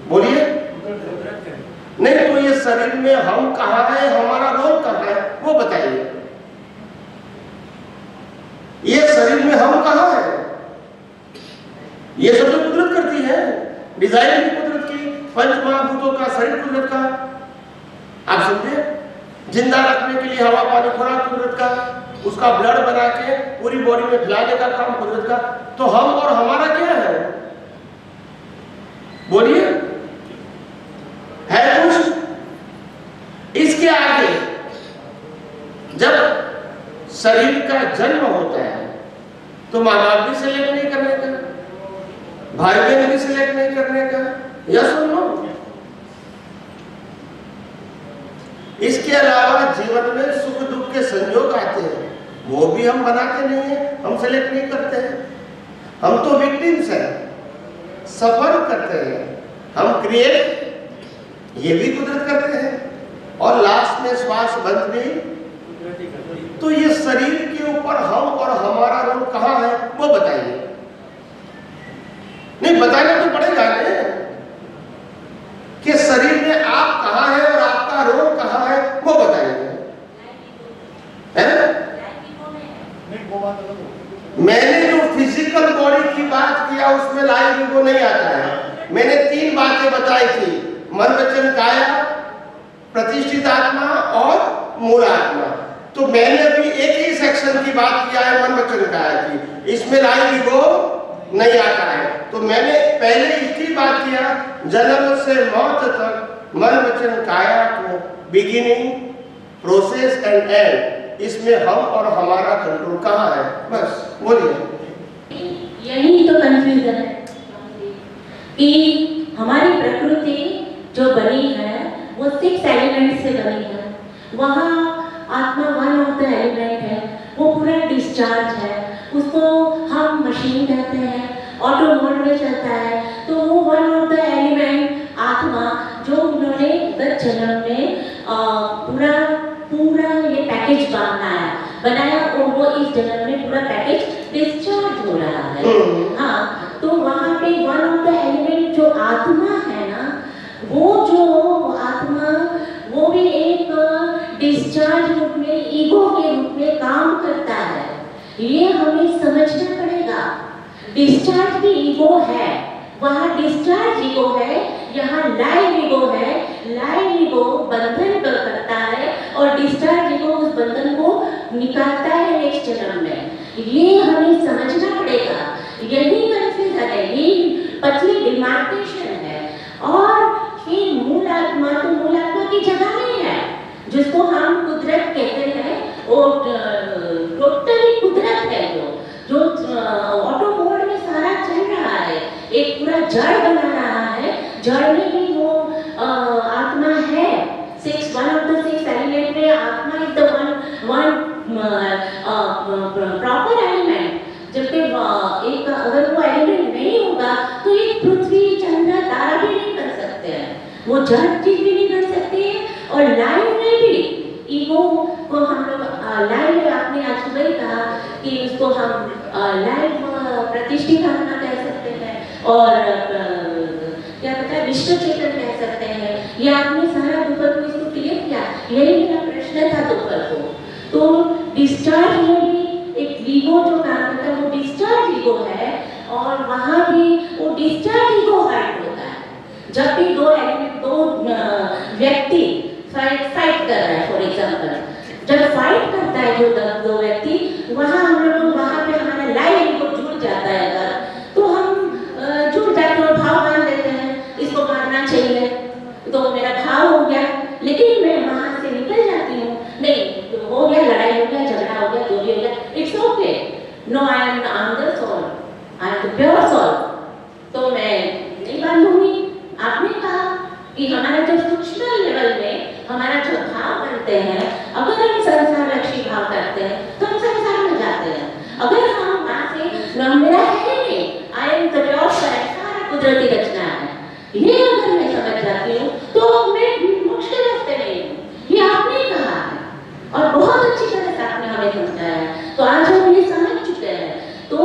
बोलिए। नहीं तो ये शरीर में हम कहाँ है, हमारा रोल कहाँ है, वो बताइए। ये शरीर में हम कहाँ है? ये सब तो कुदरत करती है, डिजाइन भी कुदरत की, पंच महाभूतों का शरीर कुदरत का। आप समझे? जिंदा रखने के लिए हवा पानी खुराक कुदरत का, उसका ब्लड बना के पूरी बॉडी में फैलाने का काम कुदरत का। तो हम और हमारा क्या है? बोलिए, है कुछ? इसके आगे जब शरीर का जन्म होता है तो माँ बाप भी सिलेक्ट नहीं करने का, भाई बहन भी सिलेक्ट नहीं करने का, या सुन लो। इसके अलावा जीवन में सुख दुख के संयोग आते हैं, वो भी हम बनाते नहीं है, हम सिलेक्ट नहीं करते हैं। हम तो विक्टिम्स हैं, सफर करते हैं। हम क्रिएट ये भी कुदरत करते हैं, और लास्ट में श्वास बंद भी। तो ये शरीर के ऊपर हम और हमारा रोल कहाँ है, वो बताइए। नहीं बताना तो पड़ेगा ना कि शरीर में आप कहाँ है और आपका रोल कहाँ है, वो बताइए। मैंने जो फिजिकल बॉडी की बात की किया उसमें लाइव ईगो नहीं आता है। मैंने 3 बातें बताई थी, मन वचन काया, प्रतिष्ठित आत्मा और मूल आत्मा। तो मैंने अभी एक ही सेक्शन की बात किया है मन वचन काया की, इसमें लाइव ईगो नहीं आता है। तो मैंने पहले इसकी बात किया, जन्म से मौत तक मन वचन काया को बिगिनिंग, प्रोसेस एंड एंड, इसमें हम और हमारा कंट्रोल कहाँ है, बस बोलिए। यही तो कंफ्यूजन है कि हमारी प्रकृति जो बनी है वो 6 एलिमेंट से बनी है। वहाँ आत्मा वन ऑफ द एलिमेंट है, वो पूरा डिस्चार्ज है, उसको हम मशीन कहते हैं, ऑटो मोड में चलता है। तो वो वन ऑफ द एलिमेंट आत्मा जो उन्होंने गत जन्म में पूरा ये पैकेज बनाया और वो इस जन्म में पूरा पैकेज डिस्चार्ज हो रहा है। हाँ, तो वहाँ पे वन ऑफ द एलिमेंट जो आत्मा है ना, वो जो आत्मा वो भी एक डिस्चार्ज रूप में, ईगो के रूप में काम करता है। ये हमें समझना पड़ेगा। डिस्चार्ज भी ईगो है, वहाँ डिस्चार्ज ईगो है, यहाँ लाइव ईगो है। लाइव ईगो बंधन करता है और डिस्चार्ज ईगो उस बंधन को निकालता है नेक्स्ट जन्म में। ये हमें समझना पड़ेगा। यही कंफ्यूजन है, ये पतली डिमार्केशन है। और फिर मूल आत्मा तो मूल आत्मा की जगह नहीं है, जिसको हम कुदरत कहते हैं, वो टोटली कुदरत है, जो ऑटो मोड में सारा चल रहा है, एक पूरा जड़ बना रहा है। जड़ में भी वो आत्मा है। 6 वन ऑफ द 6 एलिमेंट में आत्मा is the one proper element. जबकि एक अगर वो एलिमेंट नहीं होगा तो ये पृथ्वी, चंद्र, तारा भी नहीं कर सकते हैं, वो जड़ चीज भी नहीं कर सकती है। और लाइव में भी ईगो को हम लोग लाइव, आपने आज सुबह ही कहा कि उसको हम लाइव प्रतिष्ठित आत्मा कह सकते हैं और क्या पता है विश्व चेतन कह सकते हैं। ये आपने सारा दोपहर को इसको क्लियर किया। यही मेरा प्रश्न था दोपहर को। तो डिस्चार्ज में भी एक ईगो जो काम करता है वो डिस्चार्ज ईगो है, और वहाँ भी वो डिस्चार्ज ईगो हर्ट होता है। जब भी दो व्यक्ति फाइट कर रहा है, फॉर एग्जाम्पल जब फाइट करता है जो दो व्यक्ति, वहाँ हम लोग वहाँ पे हमारा लाइव ईगो जुड़ जाता है। अगर तो हम जुड़ जाते हैं और भाव मान लेते हैं इसको मारना चाहिए, तो मेरा भाव हो गया। लेकिन मैं वहाँ से निकल जाती हूँ, नहीं तो हो गया, लड़ाई हो गया, झगड़ा हो गया, जो भी हो गया, it's okay, no I am the soul, I am the pure soul, तो मैं नहीं बांधूंगी। आपने कहा कि हमारा जो सूक्ष्म लेवल में हमारा जो भाव बनते हैं, अगर हम संसार लक्ष्य भाव करते हैं तो हम संसार में जाते हैं। अगर हम वहाँ से मेरा है नहीं, I am the pure soul, सारा कुदरती रचना है, ये अगर मैं समझ जाती हूँ तो मैं मोक्ष के रास्ते में हूँ। ये आपने कहा है और बहुत अच्छी तरह से आपने हमें समझाया है, तो आज हम ये समझ चुके हैं। तो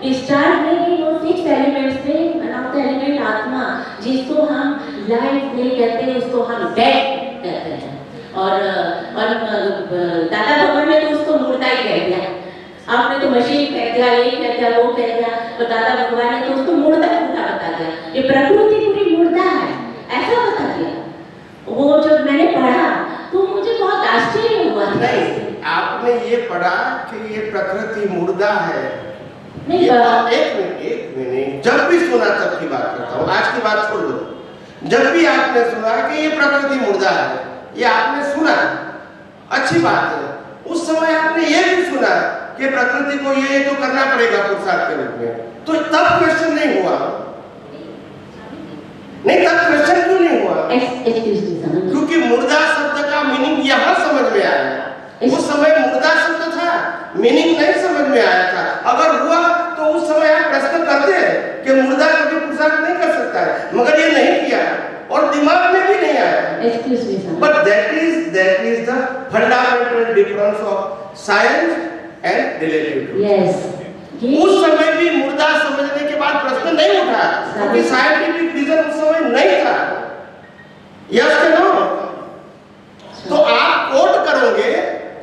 डिस्चार्ज में भी वो 6 एलिमेंट्स में बनाते एलिमेंट आत्मा, जिसको हम लाइफ नहीं कहते, उसको हम डेड कहते हैं। और दादा भगवान ने तो उसको मुर्दा ही कह दिया, आपने तो मशीन कह दिया, ये कह दिया, वो कह दिया, और दादा भगवान ने तो उसको मुर्दा पूरा बता दिया। ये प्रकृति पूरी मुर्दा है, ऐसा बता दिया। वो जब मैंने पढ़ा तो मुझे बहुत आश्चर्य हुआ। नहीं, आपने ये पढ़ा कि ये प्रकृति मुर्दा है, नहीं एक मिनट, जब भी सुना तब की बात करता हूँ, आज की बात छोड़ दो। जब भी आपने सुना कि ये प्रकृति मुर्दा है, ये आपने सुना, अच्छी बात है। उस समय आपने ये भी सुना कि प्रकृति को ये तो करना पड़ेगा पुरुषार्थ के रूप में, तो तब क्वेश्चन नहीं हुआ। नहीं, तब क्वेश्चन क्यों नहीं हुआ? क्योंकि मुर्दा शब्द का मीनिंग यहाँ समझ में आया। उस समय मुर्दा शब्द था, मीनिंग नहीं समझ में आया था। अगर हुआ तो उस समय आप प्रश्न करते हैं कि मुर्दा कभी पुरुषार्थ नहीं कर सकता है, मगर ये नहीं किया और दिमाग में भी नहीं आया। But that is the fundamental difference of science and relativity. Yes, उस समय भी मुर्दा समझने के बाद प्रश्न नहीं उठा, क्योंकि साइंटिफिक रीजन उस समय नहीं था। यस कि नो? तो आप कोट करोगे,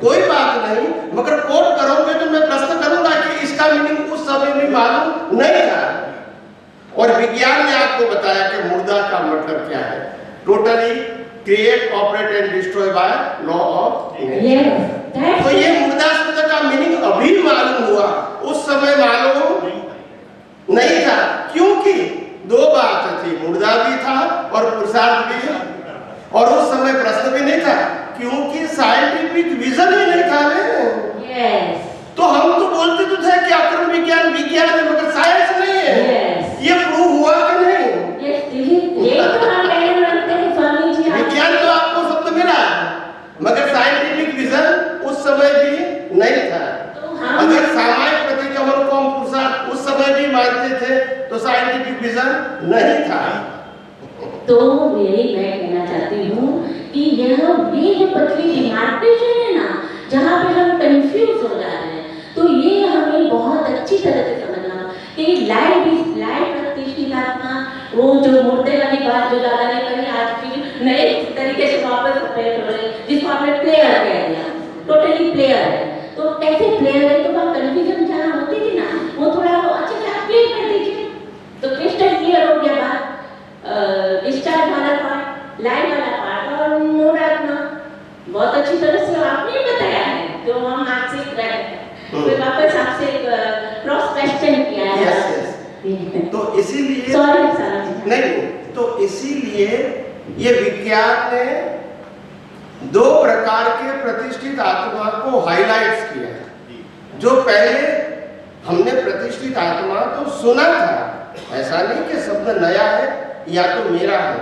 कोई बात नहीं, मगर कोट करोगे तो मैं प्रश्न करूंगा कि इसका मीनिंग उस समय में मालूम नहीं था। और विज्ञान ने आपको बताया कि मुर्दा का मतलब क्या है। Totally create, operate and destroy by law of nature. तो ये मुर्दा शब्द का मीनिंग अभी मालूम हुआ, उस समय मालूम नहीं था। क्योंकि दो बात थी, मुर्दा भी था और पुरुषार्थ भी, और उस समय प्रश्न भी नहीं था क्योंकि साइंटिफिक विजन ही नहीं था ना। तो हम तो बोलते तो थे कि अक्रम विज्ञान विज्ञान है मगर साइंस नहीं है। ये प्रूव हुआ कि नहीं? विज्ञान तो आपको शब्द मिला मगर साइंटिफिक विजन उस समय भी नहीं था। अगर सामाजिक प्रतिक्रमण को हम पुरुषार्थ उस समय भी मानते थे तो साइंटिफिक विजन नहीं था। तो मैं कहना चाहती हूँ कि ये जो पृथ्वी की मार्केशन है ना, जहाँ पे हम कंफ्यूज हो जा रहे हैं, तो ये हमें बहुत अच्छी तरह से समझना कि लाइट प्रतिष्ठित आत्मा, वो जो मुर्दे वाली बात जो दादा ने कही, आज फिर नए तरीके से वापस जिसको आपने प्लेयर कह दिया, टोटली प्लेयर है। तो कैसे प्लेयर है? तो वहाँ कंफ्यूजन जहाँ होती थी ना, वो थोड़ा अच्छे से आप प्ले कर दीजिए तो क्रिस्टल क्लियर हो गया बात। डिस्चार्ज वाला पार्ट, लाइट वाला पार्ट और मोड आत्मा बहुत अच्छी तरह से आपने बताया है, जो हम आज सीख रहे हैं। फिर वापस आपसे क्रॉस क्वेश्चन किया है। तो इसीलिए सॉरी नहीं, तो इसीलिए ये विज्ञान ने दो प्रकार के प्रतिष्ठित आत्मा को हाईलाइट्स किया है। जो पहले हमने प्रतिष्ठित आत्मा तो सुना था, ऐसा नहीं कि शब्द नया है या तो मेरा है,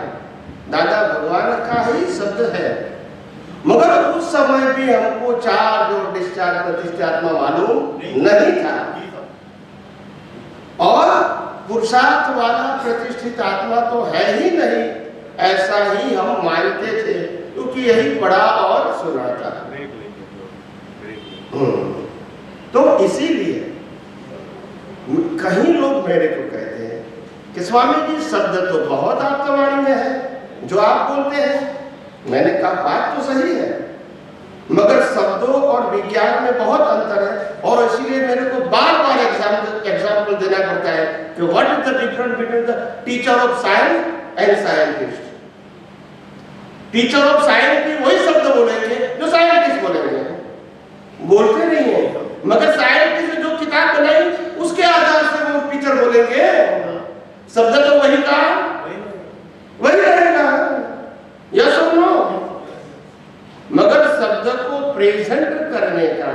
दादा भगवान का ही शब्द है, मगर उस समय भी हमको चार्ज और डिस्चार्ज प्रतिष्ठित आत्मा मालूम नहीं था। और पुरुषार्थ वाला प्रतिष्ठित आत्मा तो है ही नहीं, ऐसा ही हम मानते थे क्योंकि यही पढ़ा और सुना था। तो इसीलिए कहीं लोग मेरे को कहते हैं कि स्वामी जी शब्द तो बहुत आपका वाणी में है जो आप बोलते हैं। मैंने कहा बात तो सही है मगर शब्दों और विज्ञान में बहुत अंतर है, और इसीलिए मेरे को बार बार एग्जाम्पल देना पड़ता है कि what is the difference between the teacher of science and scientist. Teacher of science भी वही शब्द बोलेंगे जो साइंटिस्ट बोलेंगे, बोलते नहीं है, मगर साइंटिस्ट जो किताब बनाई उसके आधार से वो टीचर बोलेंगे। शब्द तो वही का वही रहेगा, यस और नो। मगर शब्द को प्रेजेंट करने का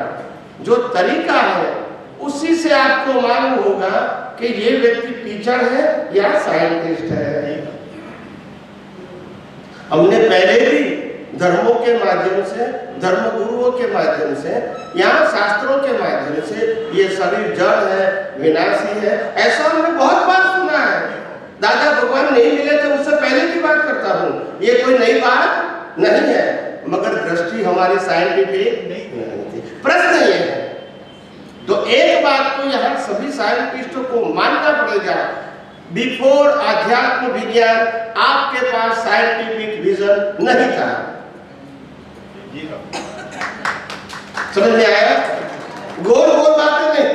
जो तरीका है उसी से आपको मालूम होगा कि ये व्यक्ति टीचर है या साइंटिस्ट है। हमने पहले भी धर्मों के माध्यम से, धर्म गुरुओं के माध्यम से, यहाँ शास्त्रों के माध्यम से ये शरीर जड़ है, विनाशी है, ऐसा हमने बहुत बार सुना है। दादा भगवान नहीं मिले थे उससे पहले की बात करता हूँ, ये कोई नई बात नहीं है, मगर दृष्टि हमारी साइंटिफिक नहीं थी। प्रश्न ये है, तो एक बात तो यहाँ सभी साइंटिस्टों को मानना पड़ेगा, बिफोर आध्यात्म विज्ञान आपके पास साइंटिफिक विजन नहीं था। समझ में आया? गोल गोल बातें नहीं,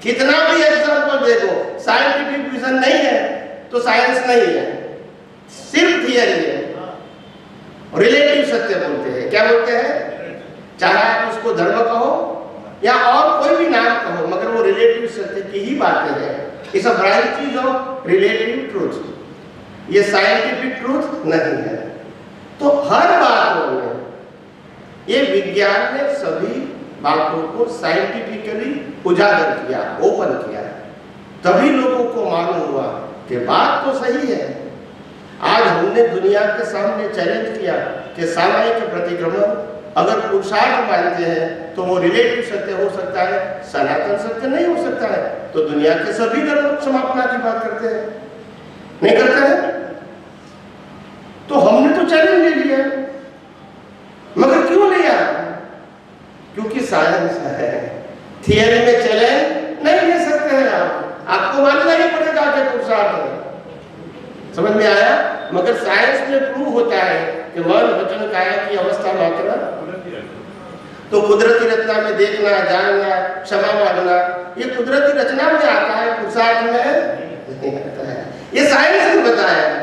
कितना भी एग्जाम्पल देखो, साइंटिफिक विजन नहीं है तो साइंस नहीं है, सिर्फ थियरी है। रिलेटिव सत्य बोलते हैं, क्या बोलते हैं? चाहे आप उसको धर्म कहो या और कोई भी नाम कहो, मगर वो रिलेटिव सत्य की ही बातें हैं। It's a branches of relative truth, ये साइंटिफिक ट्रूथ नहीं है। तो हर बातों में ये विज्ञान ने सभी बातों को साइंटिफिकली उजागर किया, ओपन किया, तभी लोगों को मालूम हुआ कि बात तो सही है। आज हमने दुनिया के सामने चैलेंज किया कि सामायिक प्रतिक्रमण अगर पुरुषार्थ मानते हैं तो वो रिलेटिव सत्य हो सकता है, सनातन सत्य नहीं हो सकता है। तो दुनिया के सभी धर्म समापना की बात करते हैं, नहीं करते हैं? तो हमने तो चैलेंज ले लिया, मगर क्यों लिया? क्योंकि साइंस है, थियरी में चैलेंज नहीं ले सकते हैं आप, आपको मानना ही पड़ेगा कि पुरुषार्थ है। समझ में आया? मगर साइंस में प्रूव होता है कि मन वचन काया की अवस्था मात्र। तो कुदरती रचना में देखना, जानना, क्षमा मांगना, ये कुदरती रचना में आता है, पुरुषार्थ में नहीं आता है। ये साइंस ने बताया है।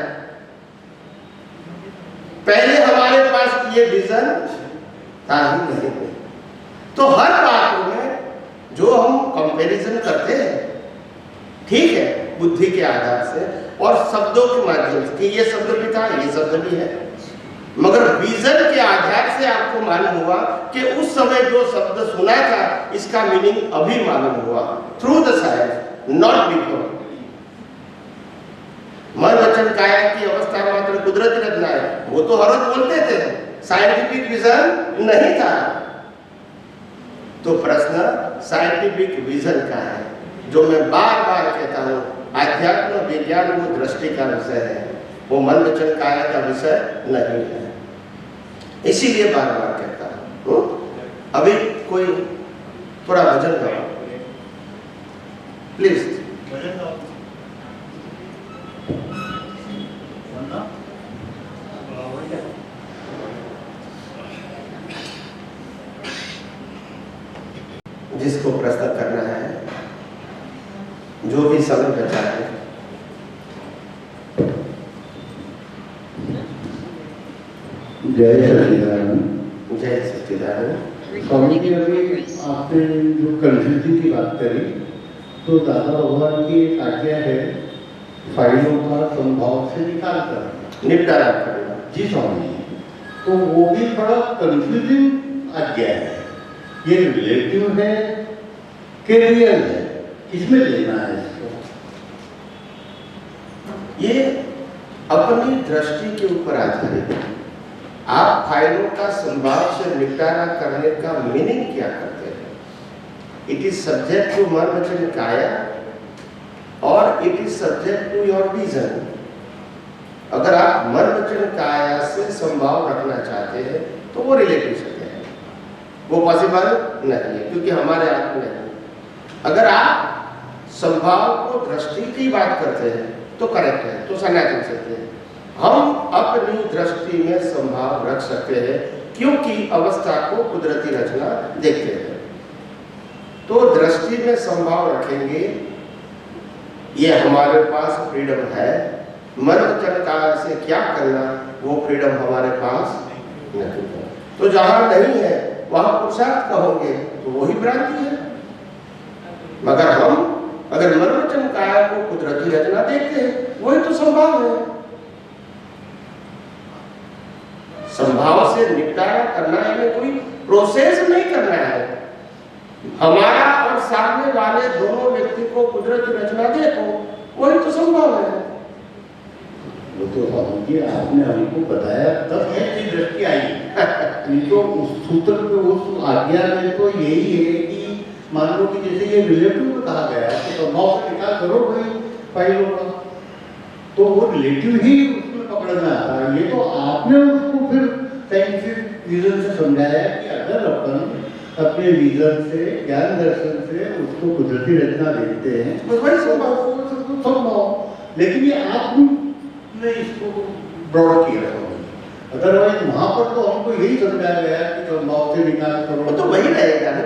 पहले हमारे पास ये विजन था ही नहीं। तो हर बात में जो हम कंपैरिजन करते हैं, ठीक है, बुद्धि के आधार से और शब्दों के माध्यम से कि ये शब्द भी था, ये शब्द भी है, मगर विजन के आधार से आपको मालूम हुआ कि उस समय जो शब्द सुना था इसका मीनिंग अभी मालूम हुआ, through the science, not before. मन वचन काया की अवस्था मात्र कुदरती रचना है, वो तो हर वक्त बोलते थे, साइंटिफिक विजन नहीं था। तो प्रश्न साइंटिफिक विजन का है, जो मैं बार बार कहता हूँ, आध्यात्म विज्ञान वो दृष्टि का विषय है, वो मन वचन काया का विषय नहीं है। इसीलिए बार बार कहता हूँ। अभी कोई थोड़ा भजन गाओ प्लीज। जिसको प्रश्न करना है, जो भी समय बचा है, जय सच्चिदानंद। जय सच्चिदानंद। स्वामी जी, अभी आपने जो कंफ्यूजन की बात करी, तो दादा भगवान की एक आज्ञा है फाइलों का संभाव से निकाल कर निपटारा करना। जी स्वामी जी, तो वो भी बड़ा कंफ्यूजिंग आज्ञा है। ये रिलेटिव है कि रियल है, किसमें लेना है इसको? ये अपनी दृष्टि के ऊपर आधारित है। आप फाइलों का संभाव से निपटारा करने का मीनिंग क्या करते हैं? इट इज सब्जेक्ट टू मन वचन काया और it is subject to your vision. अगर आप मन वचन काया से संभाव रखना चाहते हैं तो वो रिलेटिव सत्य है, वो पॉसिबल नहीं है, क्योंकि हमारे हाथ में नहीं। अगर आप संभाव को दृष्टि की बात करते हैं तो करेक्ट है, तो सनातन सत्य है। हम अपनी दृष्टि में संभाव रख सकते हैं, क्योंकि अवस्था को कुदरती रचना देखते हैं। तो दृष्टि में संभाव रखेंगे, ये हमारे पास फ्रीडम है। मन वचन काया से क्या करना, वो फ्रीडम हमारे पास नहीं है। तो जहां नहीं है वहां पुरुषार्थ कहोगे तो वही भ्रांति है। मगर हम अगर मन वचन काया को कुदरती रचना देखते हैं, वही तो संभाव है। संभाव से निपटारा करना है, कोई प्रोसेस नहीं करना है। हमारा और सामने वाले दोनों व्यक्ति को कुदरती रचना देखो, वही तो संभव है। वो तो समझिए, आपने हमको बताया तब ऐसी दृष्टि आई। नहीं तो उस सूत्र पे, उस आज्ञा में तो यही है कि मान लो कि जैसे ये रिलेटिव में कहा गया कि संभाव से निकाल करो भाई फाइलों का, तो वो रिलेटिव ही उसमें पकड़ना आता है। ये तो आपने उसको फिर साइंटिफिक रीजन से समझाया कि अगर अपन अपने विजन से, ज्ञान दर्शन से उसको कुदरती रचना देखते हैं तो वही संभव। लेकिन ये आपने इसको ब्रॉड किया, अदरवाइज वहां पर तो हमको यही समझाया गया कि संभव से निकाल करो, तो वही रहेगा ना।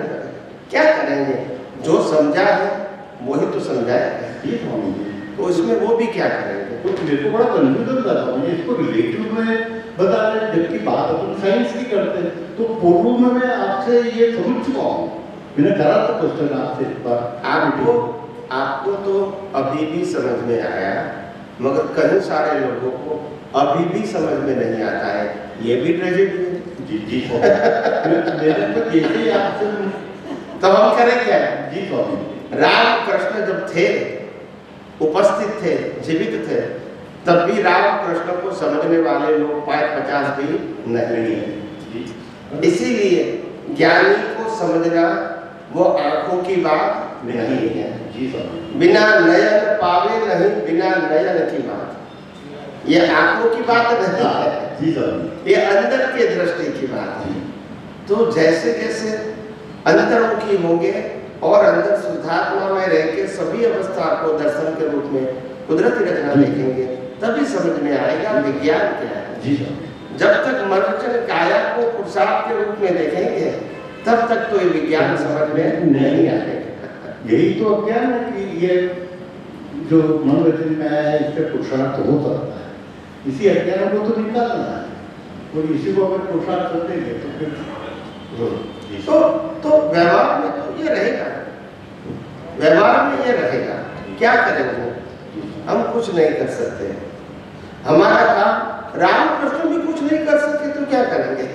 क्या करेंगे, जो समझा है वही तो समझाया है, तो इसमें वो भी क्या करेंगे? तो मेरे को बड़ा कंफ्यूजन था मुझे, इसको रिलेटिव में बता रहे, जबकि बात अपन साइंस की करते हैं। तो पूर्व में मैं आपसे ये समझ चुका हूँ, मैंने करा था क्वेश्चन आपसे इस बार। आपको तो अभी भी समझ में आया, मगर कई सारे लोगों को अभी भी समझ में नहीं आता है। ये भी ट्रेजेडी है। जी जी मैंने तो जैसे आपसे, तो हम करें क्या? जी स्वामी, राम कृष्ण जब थे, उपस्थित थे, जीवित थे, तब भी राम कृष्ण को समझने वाले लोग 50 भी नहीं है। इसीलिए ज्ञानी को समझना वो आंखों की बात नहीं है। जी स्वामी, बिना नयन पावे नहीं, बिना नयन की बात, ये आंखों की बात नहीं है। जी स्वामी, ये अंदर के दृष्टि की बात है। तो जैसे जैसे अंतर्मुखी होंगे और अंदर शुद्धात्मा में रह के सभी अवस्था को दर्शन के रूप में कुदरती रचना देखेंगे, तभी समझ में आएगा विज्ञान क्या है। जी स्वामी, जब तक मन वचन काया को पुरुषार्थ के रूप में देखेंगे तब तक तो ये विज्ञान समझ में नहीं आएगा। यही तो अज्ञान है कि ये जो मन वचन में आया है इससे पुरुषार्थ हो सकता है, इसी अज्ञान को तो निकालना है। और इसी को अगर पुरुषार्थ कर देंगे तो फिर तो व्यवहार में तो ये रहेगा, व्यवहार में ये रहेगा। क्या करेंगे हम? कुछ नहीं कर सकते। हमारा काम, रामकृष्ण भी कुछ नहीं कर सकते तो क्या करेंगे?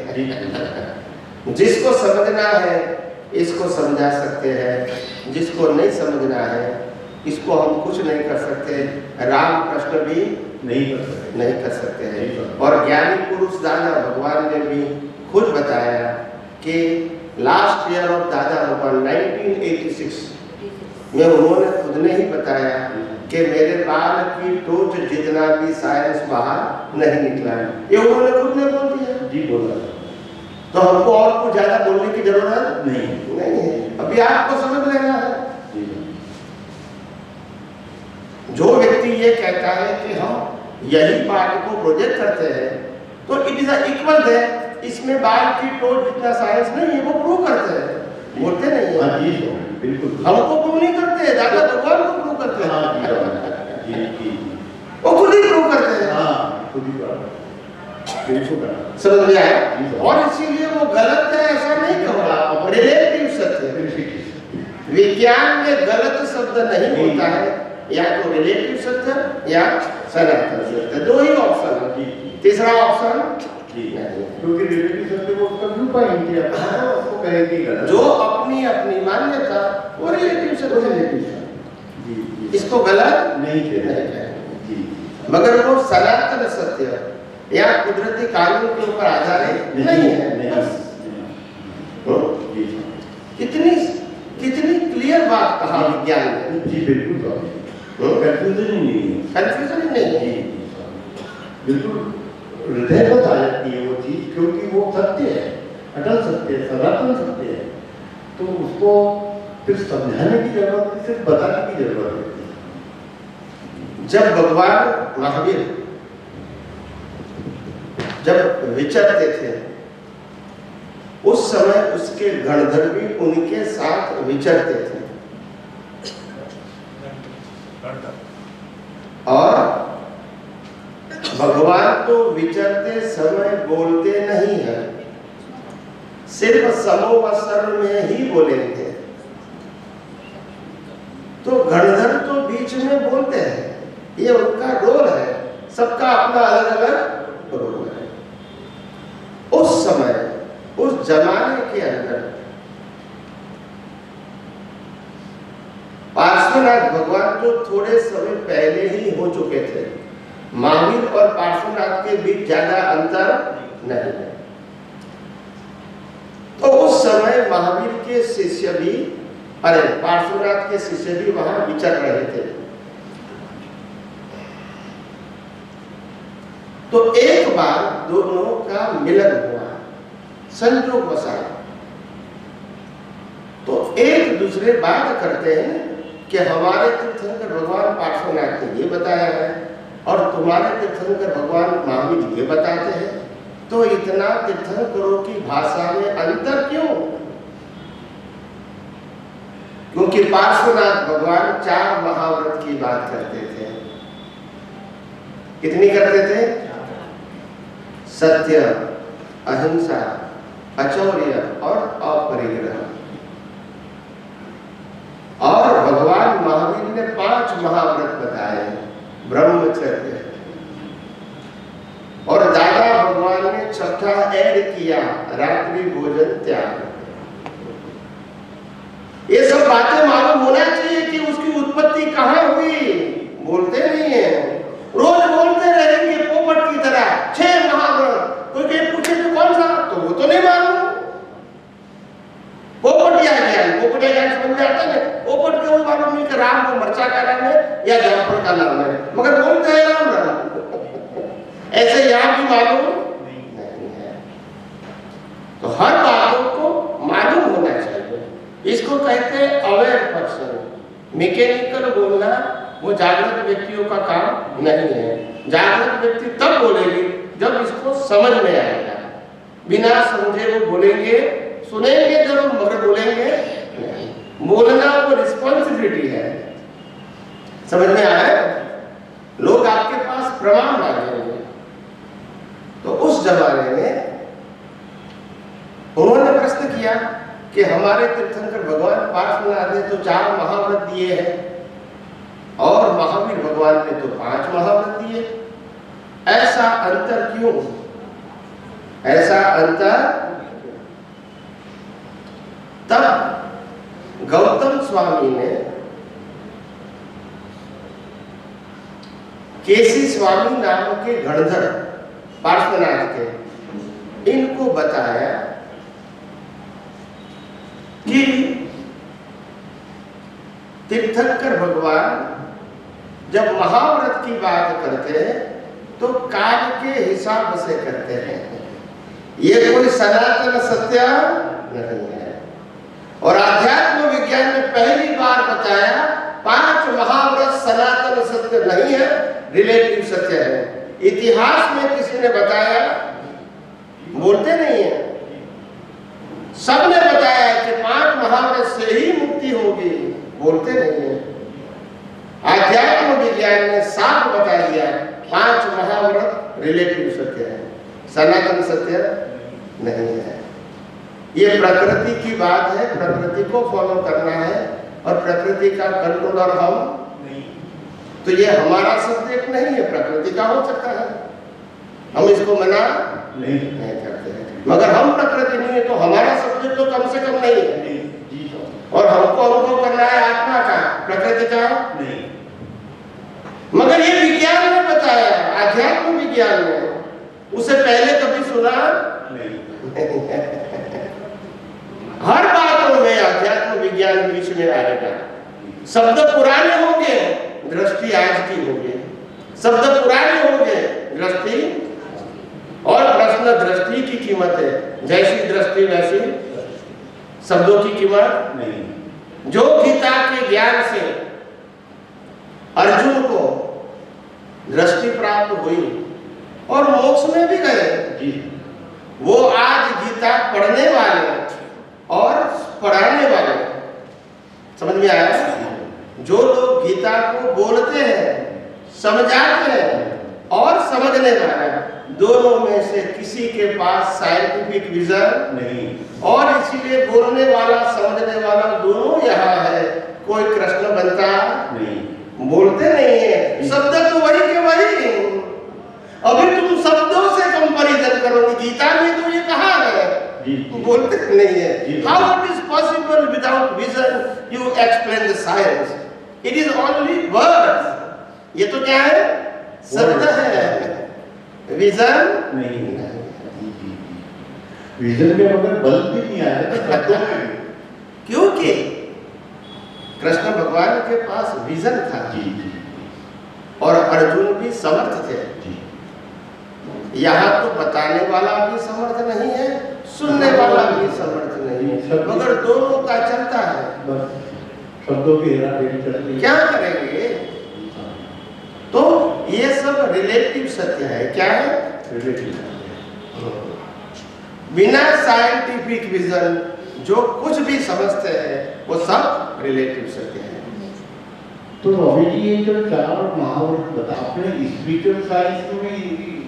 जिसको समझना है इसको समझा सकते हैं, जिसको नहीं समझना है इसको हम कुछ नहीं कर सकते। रामकृष्ण भी नहीं कर सकते हैं। और ज्ञानी पुरुष दादा भगवान ने भी खुद बताया कि लास्ट ईयर ऑफ दादा भगवान 1986 में उन्होंने खुद ने ही बताया कि मेरे बाल की टोच जितना भी साइंस बाहर नहीं निकला है। ये उन्होंने खुद ने बोल दिया। जी बोला। तो हमको और कुछ ज्यादा बोलने की जरूरत नहीं है। अभी आपको समझ लेना है। जो व्यक्ति ये कहता है कि हम यही बात को प्रोजेक्ट करते हैं तो इट इज इक्वल है, इसमें बाल की टोच जितना साइंस नहीं है वो प्रूव करते हैं, बोलते नहीं है। बिल्कुल हमको प्रूव नहीं करते, दादा भगवान को प्रूव करते हैं। वो खुद ही प्रूव करते हैं। समझ में आया? और इसीलिए वो गलत है ऐसा नहीं कहूँगा, रिलेटिव सत्य। विज्ञान में गलत शब्द नहीं होता है, या तो रिलेटिव सत्य या सनातन सत्य, दो ही ऑप्शन है। तीसरा ऑप्शन क्योंकि रिलेटिव सत्य वो उसका व्यू पॉइंट है, उसको कहेगी गलत। जो अपनी अपनी मान्यता वो रिलेटिव सत्य, इसको गलत नहीं कहते, मगर वो सनातन सत्य या कुदरती कानून के ऊपर आधारित नहीं है। कितनी क्लियर बात कहा विज्ञान ने। जी बिल्कुल, कंफ्यूजन ही नहीं है। कंफ्यूजन ही नहीं है, बिल्कुल हृदय पर आ जाती है वो चीज, क्योंकि वो सत्य है, अटल सत्य है, सनातन सत्य है। तो उसको फिर समझाने की जरूरत नहीं, सिर्फ बताने की जरूरत है। जब भगवान महावीर जब विचरते थे उस समय उसके गणधर्वी उनके साथ विचरते थे, और भगवान तो विचरते समय बोलते नहीं है, सिर्फ समोवसर में ही बोलेंगे। तो गणधर तो बीच में बोलते हैं, ये उनका रोल है, सबका अपना अलग अलग रोल है। उस समय उस जमाने के अंदर पार्श्वनाथ भगवान तो थोड़े समय पहले ही हो चुके थे, महावीर और पार्श्वनाथ के बीच ज्यादा अंतर नहीं है। तो उस समय महावीर के शिष्य भी, अरे पार्श्वनाथ के शिष्य भी वहां विचर रहे थे। तो एक बार दोनों का मिलन हुआ, संयोग वसात। तो एक दूसरे बात करते हैं कि हमारे तीर्थंकर भगवान पार्श्वनाथ ने ये बताया है और तुम्हारे तीर्थंकर भगवान महावीर ये बताते हैं, तो इतना तीर्थंकरों की भाषा में अंतर क्यों? क्योंकि पार्श्वनाथ भगवान 4 महाव्रत की बात करते थे। कितनी करते थे? सत्य, अहिंसा, अचौर्य और अपरिग्रह। और भगवान महावीर ने 5 महाव्रत बताए, ब्रह्मचर्य, और दादा भगवान ने छठा ऐड किया, रात्रि भोजन त्याग। ये सब बातें मालूम होना चाहिए कि उसकी उत्पत्ति कहाँ हुई। बोलते नहीं है, रोज बोलते रहेंगे पोपट की तरह 6 महाव्रत। कोई कहीं पूछे तो कौन सा, तो वो तो नहीं मालूम। पोपटिया ज्ञान, पोपटिया ज्ञान समझ में आता है। पोपट को मालूम नहीं कि राम को मरचा का नाम है या जाफर का नाम है, मगर बोलते हैं राम राम। ऐसे यहाँ भी मालूम नहीं है। तो हर बातों को मालूम होना चाहिए। इसको कहते हैं अवेयर पर्सन। मैकेनिकल बोलना वो जागृत व्यक्तियों का काम नहीं है। जागृत व्यक्ति तब बोलेंगे जब इसको समझ में आएगा। बिना समझे वो बोलेंगे सुनेंगे जरूर मगर बोलेंगे नहीं। बोलना वो रिस्पॉन्सिबिलिटी है। समझ में आया? लोग आपके पास प्रमाण मांगेंगे, तो उस जमाने में उन्होंने प्रश्न किया कि हमारे तीर्थंकर भगवान पार्श्वनाथ ने तो 4 महाव्रत दिए हैं और महावीर भगवान ने तो 5 महाव्रत दिए, ऐसा अंतर क्यों? ऐसा अंतर तब गौतम स्वामी ने केसी स्वामी नाम के गणधर पार्श्वनाथ के इनको बताया कि तीर्थंकर भगवान जब महाव्रत की बात करते हैं तो काल के हिसाब से करते हैं, ये कोई सनातन सत्य नहीं है। और आध्यात्म विज्ञान ने पहली बार बताया 5 महाव्रत सनातन सत्य नहीं है, रिलेटिव सत्य है। इतिहास में किसी ने बताया? बोलते नहीं है। सबने बताया कि 5 महाव्रत से ही मुक्ति होगी, बोलते नहीं है। आध्यात्म विज्ञान ने साफ बता दिया 5 महाव्रत रिलेटिव सत्य है, सनातन सत्य नहीं है। ये प्रकृति की बात है, प्रकृति को फॉलो करना है और प्रकृति का कंट्रोलर हम नहीं। तो ये हमारा सब्जेक्ट नहीं है, प्रकृति का हो सकता है, हम इसको मना नहीं करते हैं। मगर हम प्रकृति नहीं है तो हमारा सब्जेक्ट तो कम से कम नहीं है, और हमको अनुभव करना है आत्मा का, प्रकृति का नहीं। मगर ये विज्ञान ने बताया, आध्यात्म विज्ञान ने, उसे पहले कभी सुना नहीं। हर बातों में अध्यात्म विज्ञान बीच में आएगा। शब्द पुराने होंगे, दृष्टि आज की होगी। शब्द पुराने होंगे, दृष्टि, और प्रश्न दृष्टि की कीमत है, जैसी दृष्टि वैसी शब्दों की कीमत नहीं। जो गीता के ज्ञान से अर्जुन को दृष्टि प्राप्त हुई और मोक्ष में भी गए, वो आज गीता पढ़ने वाले और पढ़ाने वाले, समझ में आया? जो लोग गीता को बोलते हैं, समझाते हैं और समझने वाले, दोनों में से किसी के पास साइंटिफिक विजन नहीं, और इसीलिए बोलने वाला समझने वाला दोनों यहाँ है। कोई कृष्ण बनता नहीं, बोलते नहीं है, शब्द तो वही के वही। अभी तुम शब्दों से कंपैरिजन करोगे, गीता में तो ये कहा है, बोलते नहीं है। How it is possible without vision you explain the science? It is only words. ये तो क्या है? शब्द है, विजन नहीं। विजन के बगैर बल भी नहीं आया, क्योंकि कृष्ण भगवान के पास विजन था और अर्जुन भी समर्थ थे। यहाँ तो बताने वाला भी समर्थ नहीं है, सुनने वाला भी समर्थ नहीं है, मगर दोनों का चलता है। शब्दों की हेराफेरी चलती है, क्या करेंगे? तो ये सब रिलेटिव सत्य है। क्या है? रिलेटिव। बिना साइंटिफिक विजन जो कुछ भी समझते हैं वो सब रिलेटिव सत्य है। तो स्वामी जी ये जो 4 महाव्रत बता, आपने स्पिरिचुअल साइंस में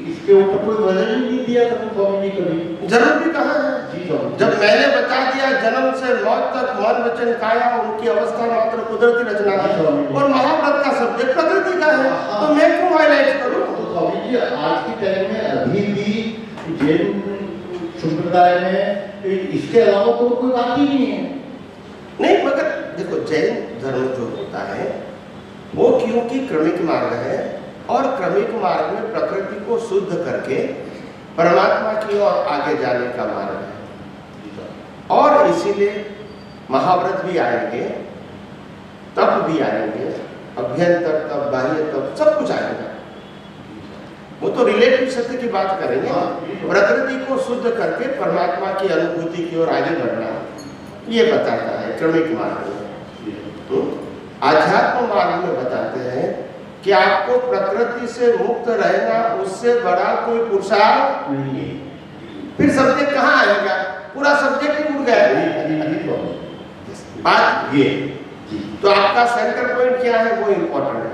इसके ऊपर कोई वजन ही नहीं दिया था स्वामी जी कभी? जरूर भी कहा है जी स्वामी। जब मैंने बता दिया जन्म से मौत तक मन वचन काया उनकी अवस्था मात्र कुदरती रचना है और महाव्रत का सब्जेक्ट प्रकृति का है, तो मैं क्यों हाईलाइट करूं? तो स्वामी जी आज के टाइम में अभी भी जैन संप्रदाय में इसके अलावा तो कोई बात ही नहीं है। नहीं, मगर देखो जैन धर्म जो होता है वो क्योंकि क्रमिक मार्ग है और क्रमिक मार्ग में प्रकृति को शुद्ध करके परमात्मा की ओर आगे जाने का मार्ग है, और इसीलिए महाव्रत भी आएंगे, तप भी आएंगे, अभ्यंतर तप, बाह्य तप, सब कुछ आएगा। वो तो रिलेटिव सत्य की बात करेंगे। प्रकृति को शुद्ध करके परमात्मा की अनुभूति की ओर आगे बढ़ना, ये बताता है क्रमिक मार्ग में। आध्यात्म मार्ग में बताते हैं कि आपको प्रकृति से मुक्त रहना, उससे बड़ा कोई पुरुषार्थ नहीं। फिर सब्जेक्ट कहाँ आएगा? पूरा सब्जेक्ट ही उड़ गया। बात ये, तो आपका सेंटर पॉइंट क्या है वो इम्पोर्टेंट है।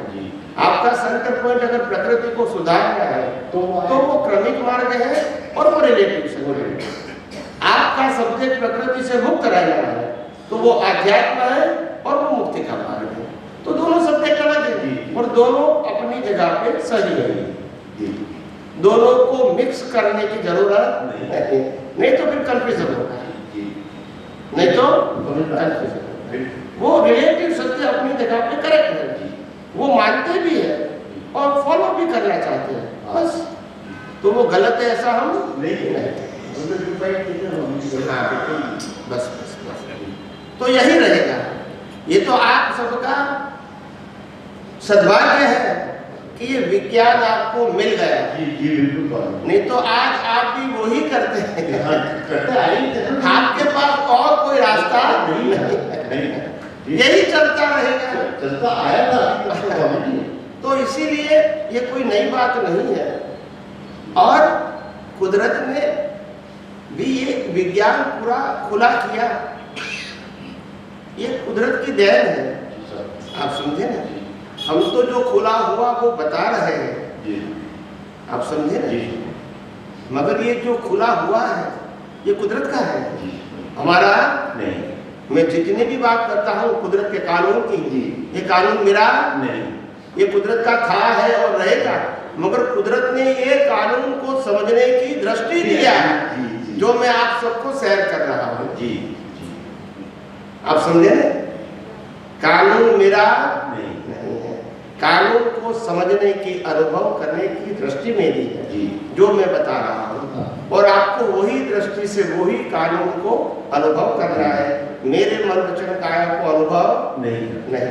आपका सेंटर पॉइंट अगर प्रकृति को सुधारना है तो वो क्रमिक मार्ग है और वो रिलेटिव से। आपका सब्जेक्ट प्रकृति से मुक्त रहना है तो वो अध्यात्म है और वो मुक्ति का मार्ग है। तो दोनों सब्जेक्ट अलग है और दोनों अपनी जगह पे सही है। दोनों को मिक्स करने की जरूरत नहीं तो फिर कंफ्यूजन होगा, नहीं तो कंफ्यूजन। वो रिलेटिव सत्य अपनी जगह पे करेक्ट है, वो मानते भी है और फॉलो भी करना चाहते हैं, बस। तो वो गलत है ऐसा हम नहीं बस। तो यही रहेगा। ये तो आप सबका सद्भाग्य है कि ये विज्ञान आपको मिल गया। जी बिल्कुल। नहीं तो आज आप भी वही करते हैं, आपके पास और कोई रास्ता नहीं, यही चलता रहेगा, चलता आया था। तो इसीलिए ये कोई नई बात नहीं है। और कुदरत ने भी ये विज्ञान पूरा खुला किया, ये कुदरत की देन है। आप समझे ना, हम तो जो खुला हुआ वो बता रहे हैं, आप समझे ना, मगर ये जो खुला हुआ है ये कुदरत का है, हमारा नहीं। मैं जितनी भी बात करता हूँ कुदरत के कानून की, ये कानून मेरा नहीं, ये कुदरत का था है और रहेगा। मगर कुदरत ने ये कानून को समझने की दृष्टि दिया जो मैं आप सबको शेयर कर रहा हूँ। आप समझे ना, कानून मेरा नहीं है, कानून को समझने की, अनुभव करने की दृष्टि मेरी है जो मैं बता रहा हूँ। और आपको वही दृष्टि से वही कानून को अनुभव करना है, मेरे मन वचन काया को अनुभव नहीं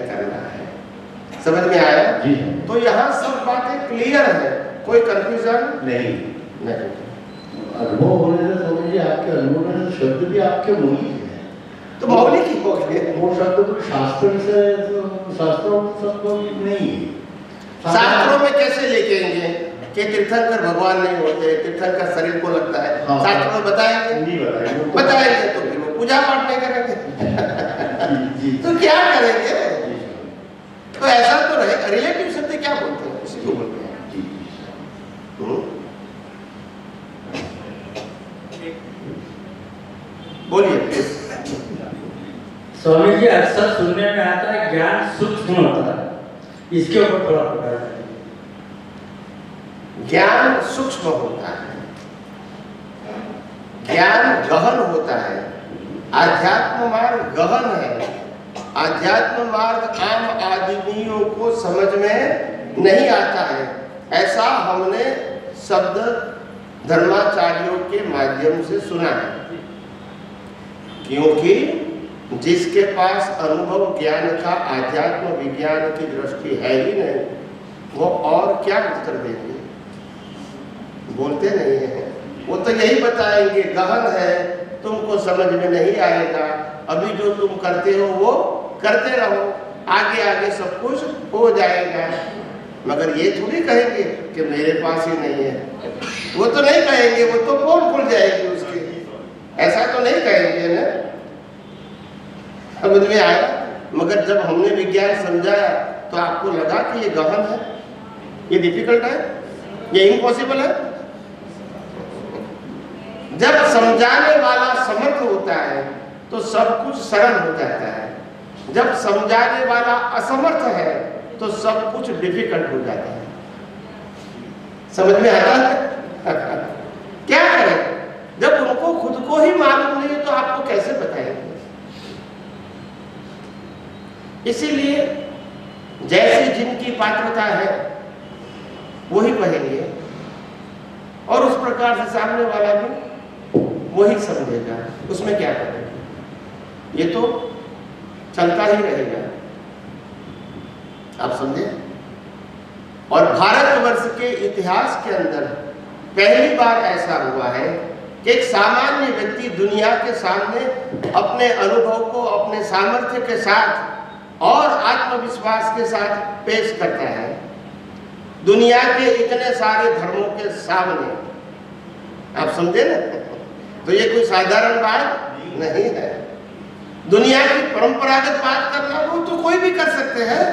करना है। समझ में आया? तो यहाँ सब बातें क्लियर है, कोई कंफ्यूजन नहीं। अनुभव होने से समझिए, आपके अनुभव में शब्द भी आपके मौलिक है, तो मौलिक ही हो गए। वो शब्द तो शास्त्र से, शास्त्रों नहीं, शास्त्रों में कैसे लेके आएंगे कि तीर्थंकर भगवान नहीं होते, तीर्थंकर शरीर को लगता है। शास्त्रों में बताएंगे नहीं, बताएंगे तो फिर वो पूजा पाठ नहीं करेंगे तो क्या करेंगे? तो ऐसा तो रहेगा। रिलेटिव शब्द क्या बोलते हैं, इसी को बोलते हैं। बोलिए। स्वामी जी, अक्सर सुनने में आता है ज्ञान सूक्ष्म होता है, इसके ऊपर थोड़ा प्रकाश करें। ज्ञान सूक्ष्म होता है, ज्ञान गहन होता है। आध्यात्म मार्ग गहन है। आध्यात्म मार्ग आम आदमियों को समझ में नहीं आता है। ऐसा हमने शब्द धर्माचार्यों के माध्यम से सुना है, क्योंकि जिसके पास अनुभव ज्ञान का, आध्यात्म विज्ञान की दृष्टि है ही नहीं, वो और क्या उत्तर देंगे? बोलते नहीं है। वो तो यही बताएंगे गहन है, तुमको समझ में नहीं आएगा, अभी जो तुम करते हो वो करते रहो, आगे आगे सब कुछ हो जाएगा। मगर ये थोड़ी कहेंगे कि मेरे पास ही नहीं है, वो तो नहीं कहेंगे, वो तो पोल खुल जाएगी उसकी, ऐसा तो नहीं कहेंगे ना। समझ में आया? मगर जब हमने विज्ञान समझाया तो आपको लगा कि ये गहन है, ये डिफिकल्ट है, ये इम्पॉसिबल है। जब समझाने वाला समर्थ होता है तो सब कुछ सरल हो जाता है, जब समझाने वाला असमर्थ है तो सब कुछ डिफिकल्ट हो जाता है। समझ में आता है? क्या करें जब उनको खुद को ही मालूम नहीं है तो आपको कैसे बताएंगे? इसीलिए जैसे जिनकी पात्रता है वही कहेंगे और उस प्रकार से सामने वाला भी वही समझेगा। उसमें क्या करेंगे? ये तो चलता ही रहेगा। आप समझे? और भारतवर्ष के इतिहास के अंदर पहली बार ऐसा हुआ है कि एक सामान्य व्यक्ति दुनिया के सामने अपने अनुभव को अपने सामर्थ्य के साथ और आत्मविश्वास के साथ पेश करता है दुनिया के इतने सारे धर्मों के सामने। आप समझे ना? तो ये कोई साधारण बात नहीं है। दुनिया की परंपरागत बात करना वो तो कोई भी कर सकते हैं,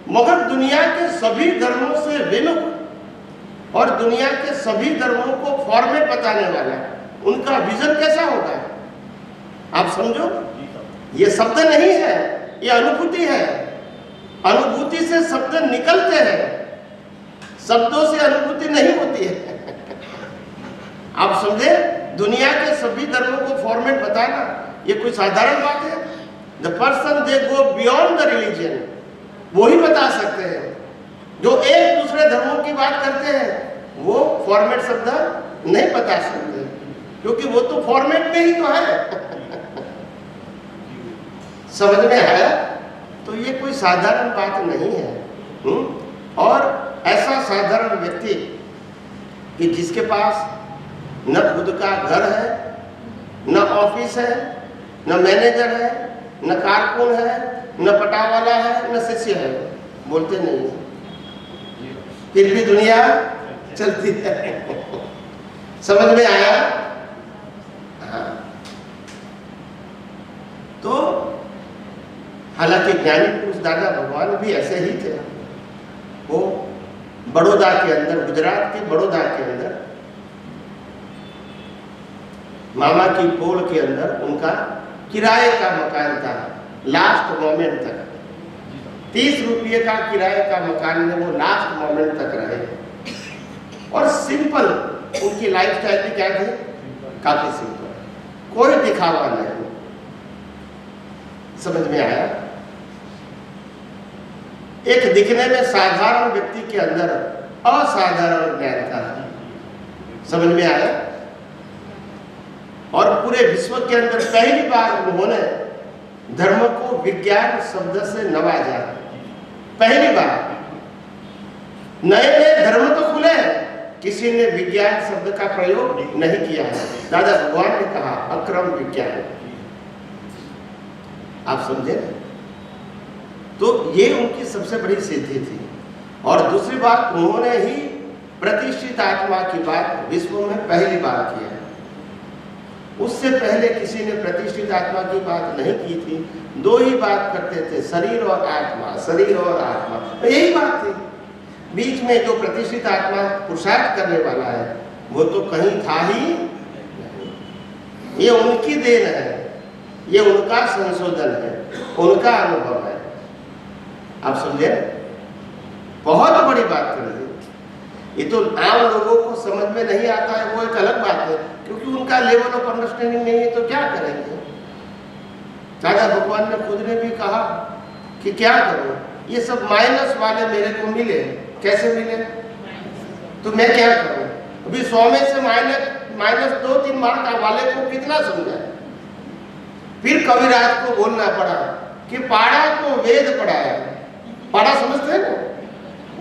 मगर दुनिया के सभी धर्मों से विमुख और दुनिया के सभी धर्मों को फॉर्मेट बताने वाला उनका विजन कैसा होगा? आप समझो, ये शब्द नहीं है, ये अनुभूति है। अनुभूति से शब्द निकलते हैं, शब्दों से अनुभूति नहीं होती है। आप समझे? दुनिया के सभी धर्मों को फॉर्मेट बताना ये कोई साधारण बात है? The person they go beyond the religion, वो ही बता सकते हैं। जो एक दूसरे धर्मों की बात करते हैं वो फॉर्मेट शब्द नहीं बता सकते, क्योंकि वो तो फॉर्मेट में ही तो है। समझ में आया? तो ये कोई साधारण बात नहीं है। और ऐसा साधारण व्यक्ति कि जिसके पास न खुद का घर है, न ऑफिस है, न मैनेजर है, न कारकुन है, न पटावाला है, न शिष्य है, बोलते नहीं है, फिर भी दुनिया चलती है। समझ में आया? हाँ। तो हालांकि ज्ञानी पुरुष दादा भगवान भी ऐसे ही थे। वो बड़ौदा के अंदर, गुजरात के बड़ौदा के अंदर मामा की पोल के अंदर उनका किराए का मकान था। लास्ट मोमेंट तक 30 रुपये का किराए का मकान में वो लास्ट मोमेंट तक रहे। और सिंपल उनकी लाइफस्टाइल भी क्या थी? काफी सिंपल, कोई दिखावा नहीं। समझ में आया? एक दिखने में साधारण व्यक्ति के अंदर असाधारण ज्ञान था। समझ में आया? और पूरे विश्व के अंदर पहली बार उन्होंने धर्म को विज्ञान शब्द से नवाजा। पहली बार नए नए धर्म तो खुले, किसी ने विज्ञान शब्द का प्रयोग नहीं किया है। दादा भगवान ने कहा अक्रम विज्ञान। आप समझे? तो ये उनकी सबसे बड़ी सिद्धि थी। और दूसरी बात, उन्होंने ही प्रतिष्ठित आत्मा की बात विश्व में पहली बार की है। उससे पहले किसी ने प्रतिष्ठित आत्मा की बात नहीं की थी। दो ही बात करते थे, शरीर और आत्मा, शरीर और आत्मा, तो यही बात थी। बीच में जो प्रतिष्ठित आत्मा पुरुषार्थ करने वाला है वो तो कहीं था ही नहीं। ये उनकी देन है, ये उनका संशोधन है, उनका अनुभव है। आप समझे? बहुत बड़ी बात कर दी। ये तो आम लोगों को समझ में नहीं आता है, वो एक अलग बात है, क्योंकि उनका लेवल ऑफ अंडरस्टैंडिंग नहीं है, तो क्या करेंगे? दादा भगवान ने खुद ने भी कहा कि क्या करूं, ये सब माइनस वाले मेरे को मिले, कैसे मिले? तो मैं क्या करूं? अभी 100 में से माइनस 2-3 मार्क वाले को कितना समझा? फिर कविराज को बोलना पड़ा कि पाड़ा को वेद पढ़ाया। पाड़ा समझते हैं ना?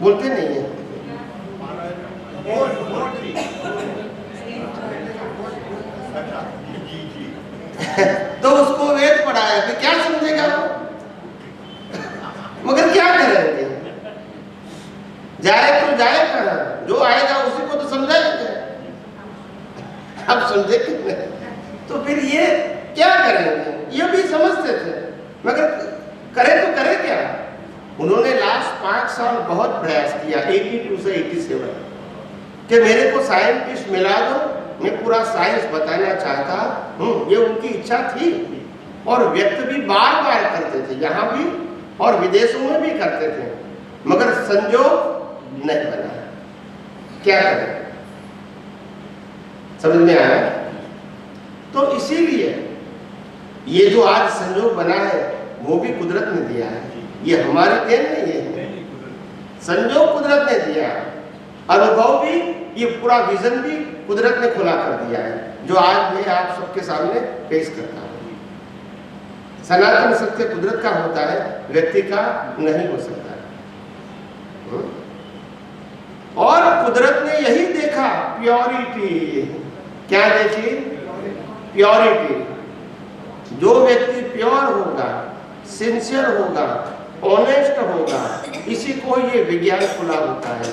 बोलते नहीं है। तो उसको वेद पढ़ाया, फिर क्या समझेगा वो? मगर क्या करेंगे? जाए तो जाए कहाँ? जो आएगा उसी को तो समझाएंगे। आप समझे कितने? तो फिर ये क्या करेंगे? ये भी समझते थे, मगर करे तो करे क्या? उन्होंने लास्ट 5 साल बहुत प्रयास किया, 82 से 87, कि मेरे को साइंटिस्ट मिला दो, मैं पूरा साइंस बताना चाहता हूँ। ये उनकी इच्छा थी और व्यक्त भी बार बार करते थे, यहाँ भी और विदेशों में भी करते थे, मगर संजोग नहीं बना। क्या करें? समझ में आया? तो इसीलिए ये जो आज संजोग बना है वो भी कुदरत ने दिया है, ये हमारी देन नहीं है। संजोग कुदरत ने दिया, अनुभव भी, ये पूरा विजन भी कुदरत ने खुला कर दिया है, जो आज मैं आप सबके सामने पेश करता हूँ। सनातन सत्य कुदरत का होता है, व्यक्ति का नहीं हो सकता। और कुदरत ने यही देखा, प्योरिटी। क्या देखी? प्योरिटी। जो व्यक्ति प्योर होगा, सिंसियर होगा, ऑनेस्ट होगा, इसी को ये विज्ञान खुला होता है।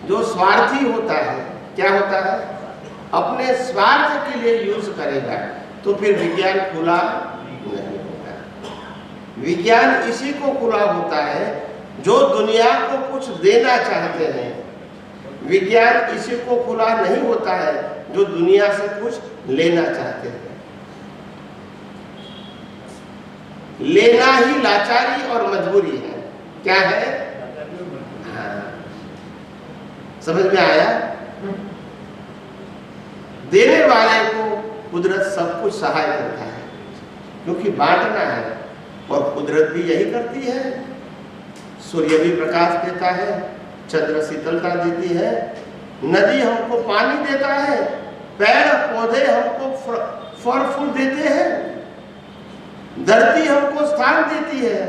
जो स्वार्थी होता है, क्या होता है? अपने स्वार्थ के लिए यूज करेगा तो फिर विज्ञान खुला नहीं होगा। विज्ञान इसी को खुला होता है जो दुनिया को कुछ देना चाहते हैं। विज्ञान इसी को खुला नहीं होता है जो दुनिया से कुछ लेना चाहते हैं। लेना ही लाचारी और मजबूरी है। क्या है? हाँ, समझ में आया? देने वाले को कुदरत सब कुछ सहाय करता है क्योंकि बांटना है, और कुदरत भी यही करती है। सूर्य भी प्रकाश देता है, चंद्र शीतलता देती है, नदी हमको पानी देता है, पेड़ पौधे हमको फल फूल देते हैं, धरती हमको स्थान देती है,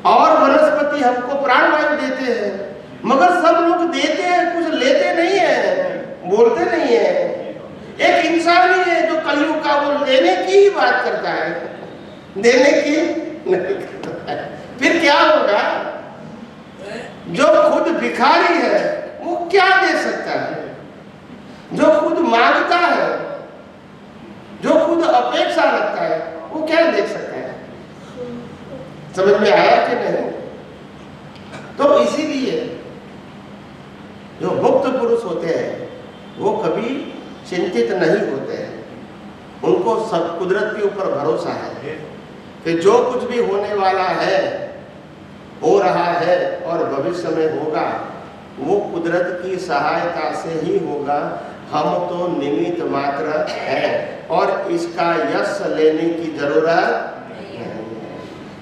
और वनस्पति हमको प्राणवायु देते हैं। मगर सब लोग देते हैं, कुछ लेते नहीं है, बोलते नहीं है। एक इंसान ही है जो कलयुग का वो लेने की ही बात करता है, देने की नहीं करता है। फिर क्या होगा? जो खुद भिखारी है वो क्या दे सकता है? जो खुद मांगता है, जो खुद अपेक्षा रखता है, वो क्या दे सकता है? समझ में आया कि नहीं? तो इसीलिए जो मुक्त पुरुष होते हैं वो कभी चिंतित नहीं होते हैं। उनको सब कुदरत के ऊपर भरोसा है कि जो कुछ भी होने वाला है, हो रहा है और भविष्य में होगा, वो कुदरत की सहायता से ही होगा। हम तो निमित्त मात्र है और इसका यश लेने की जरूरत नहीं है।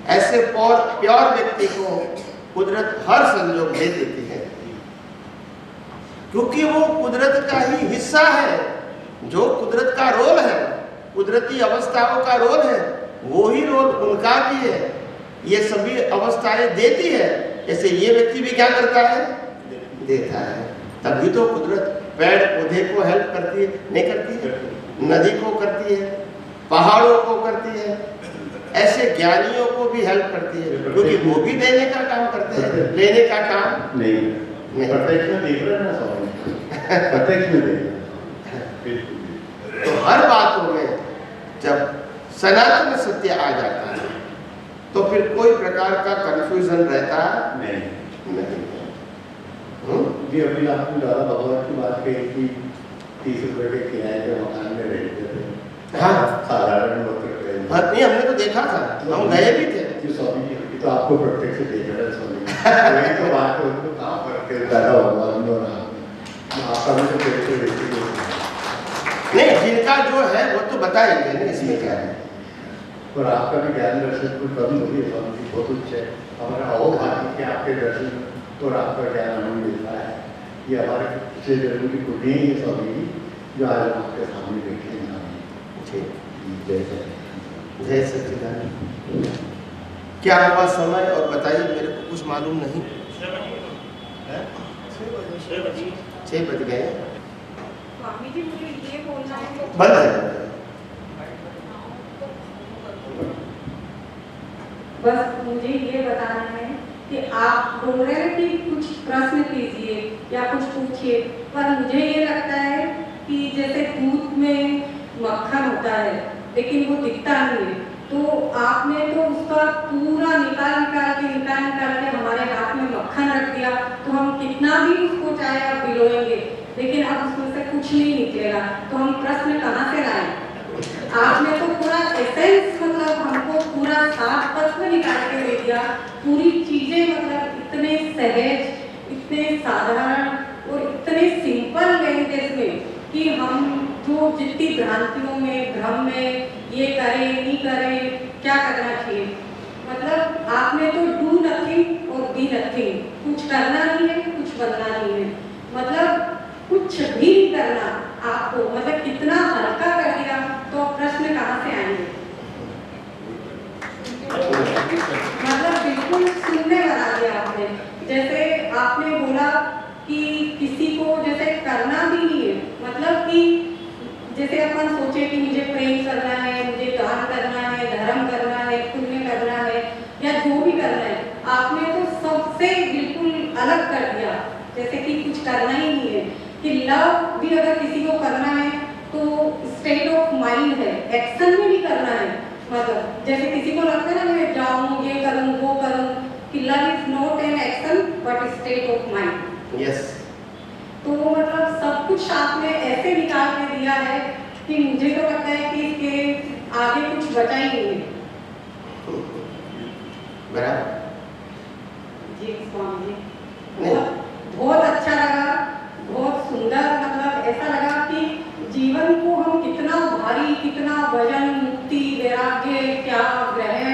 ऐसे प्योर व्यक्ति को कुदरत हर संजोग दे देती है क्योंकि वो कुदरत का ही हिस्सा है। जो कुदरत का रोल है, कुदरती अवस्थाओं का रोल है, वो ही रोल उनका भी है। ये सभी अवस्थाएं देती है। जैसे ये व्यक्ति भी क्या करता है? देता है। तभी तो कुदरत पेड़ पौधे को हेल्प करती है, नहीं करती है? नदी को करती है, पहाड़ों को करती है, ऐसे ज्ञानियों को भी हेल्प करती है क्योंकि वो भी देने का काम करते हैं, लेने का काम नहीं। प्रत्यक्ष में देख रहे हैं ना स्वामी, प्रत्यक्ष में देख रहे हैं। तो हर बातों में जब सनातन सत्य आ जाता है तो फिर कोई प्रकार का कंफ्यूजन रहता नहीं। जी अभी आपने दादा भगवान की बात कही कि 30 रुपए के किराए के मकान में रहते थे। हाँ, साधारण लोग नहीं, हमने तो देखा था, हम गए भी थे। जी स्वामी जी, तो आपको प्रत्यक्ष से देख रहे हैं स्वामी। वही तो बात है, उनको कहाँ फर्क है दादा भगवान और आपका भी तो प्रत्यक्ष नहीं, जिनका जो है वो तो बताएंगे ना, इसमें क्या है। और आपका भी ज्ञान दर्शन कोई कमी होगी स्वामी जी, बहुत उच्च है। हमारा अहोभाग्य के आपके दर्शन और आपका ज्ञान हमें मिलता है। ये हमारे पिछले जन्म की कुटिया ही है स्वामी जी, जो आज हम आपके सामने बैठे हैं। जय सच्चिदानंद। क्या हुआ समय और बताइए, मेरे को कुछ मालूम नहीं। 6 बज गए। स्वामी जी मुझे ये बोलना है, बंद है। बस मुझे ये बताना है कि आप बोल रहे हैं कि कुछ प्रश्न कीजिए या कुछ पूछिए, पर मुझे ये लगता है कि जैसे दूध में मक्खन होता है लेकिन वो दिखता नहीं है, तो आपने तो उसका पूरा निकाल के हमारे हाथ में मक्खन रख दिया, तो हम कितना भी उसको चाहे आप भिगोएंगे लेकिन अब उसमें से कुछ नहीं निकलेगा, तो हम प्रश्न कहाँ से लाएं? आपने तो पूरा एसेंस मतलब हमको पूरा साफ तत्व निकाल के दे दिया, पूरी चीजें मतलब इतने सहज, इतने साधारण और इतने सिंपल लैंग्वेज में कि हम जो जितनी भ्रांतियों में, भ्रम में ये करें नहीं करें, क्या करना चाहिए, मतलब आपने तो डू नथिंग और बी नथिंग, कुछ करना नहीं है, कुछ बनना नहीं है, मतलब कुछ भी नहीं करना आपको, मतलब कितना हल्का कर दिया, तो प्रश्न कहाँ से आएंगे? मतलब बिल्कुल सुनने बना दिया आपने। जैसे आपने बोला कि किसी को जैसे करना भी नहीं है, मतलब कि जैसे अपन सोचे कि मुझे प्रेम करना है, मुझे दान करना है, धर्म करना है, पुण्य करना है या जो भी करना है, आपने तो सबसे बिल्कुल अलग कर दिया, जैसे कि कुछ करना ही नहीं है, कि लव भी अगर किसी को करना है तो स्टेट ऑफ माइंड है, एक्शन में भी करना है। मतलब जैसे किसी को लगता है ना मैं जाऊँ ये करूँ वो करूँ, कि love is not an action but state of mind. Yes. तो मतलब सब कुछ आपने ऐसे निकाल के दिया है कि मुझे तो लगता है कि इसके आगे कुछ बचा ही नहीं है। बराबर जी स्वामी जी, नहीं। बहुत अच्छा लगा, बहुत सुंदर। मतलब ऐसा लगा कि जीवन को हम कितना भारी, कितना वजन, मुक्ति, वैराग्य, त्याग, ग्रहण,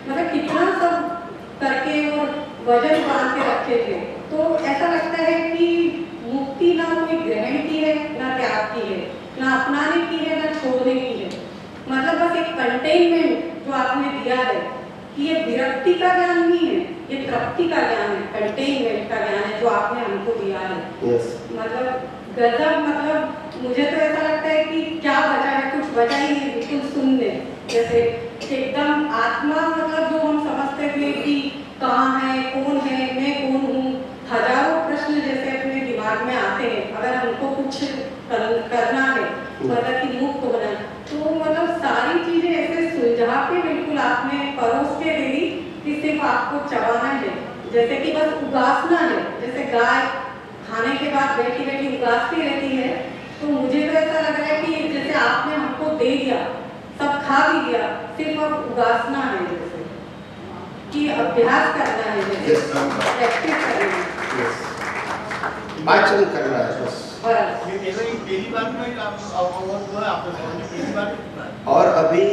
मतलब कितना सब करके और वजन बांध के रखे थे। तो ऐसा लगता है कि मुक्ति ना कोई ग्रहण की है, ना त्याग की है, ना अपनाने की है, ना छोड़ने की है। मतलब बस एक कंटेनमेंट जो आपने दिया है कि ये विरक्ति का ज्ञान नहीं है, ये तृप्ति का ज्ञान है, कंटेनमेंट का ज्ञान है जो आपने हमको दिया है। यस। मतलब गजब। मतलब मुझे तो ऐसा लगता है कि क्या बचा है, कुछ बचा ही नहीं, बिल्कुल शून्य। जैसे एकदम आत्मा, मतलब जो हम समझते थे कि कहाँ है, कौन है, मैं कौन हूँ, हजारों प्रश्न जैसे अपने दिमाग में आते हैं। अगर हमको कुछ करना है, मतलब कि मुक्त होना, तो मतलब सारी चीजें ऐसे सुलझा के बिल्कुल आपने परोस के दे दी कि सिर्फ आपको चबाना है। जैसे कि बस उगासना है, जैसे गाय खाने के बाद बैठी बैठी उगासती रहती है। तो मुझे तो ऐसा लग रहा है कि जैसे आपने हमको दे दिया, सब खा भी दिया, सिर्फ अब उगासना है, जैसे कि अभ्यास करना है, जैसे प्रैक्टिस करना है, वाचन करना है बस। और अभी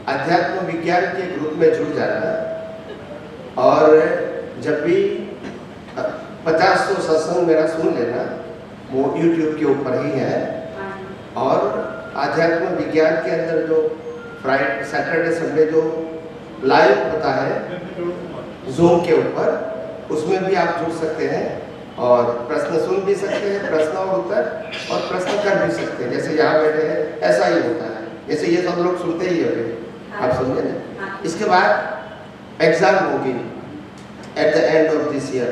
अध्यात्म विज्ञान के ग्रुप में जुड़ जाना, और जब भी 50 सत्संग मेरा सुन लेना, वो YouTube के ऊपर ही है। और आध्यात्म विज्ञान के अंदर जो फ्राइडे, सैटरडे, संडे जो लाइव होता है Zoom के ऊपर, उसमें भी आप जुड़ सकते हैं और प्रश्न सुन भी सकते हैं, प्रश्न और उत्तर, और प्रश्न कर भी सकते हैं। जैसे यहाँ बैठे हैं ऐसा ही होता है, जैसे ये सब लोग सुनते ही होंगे, आप समझे ना। इसके बाद एग्जाम होगी at the end of this year,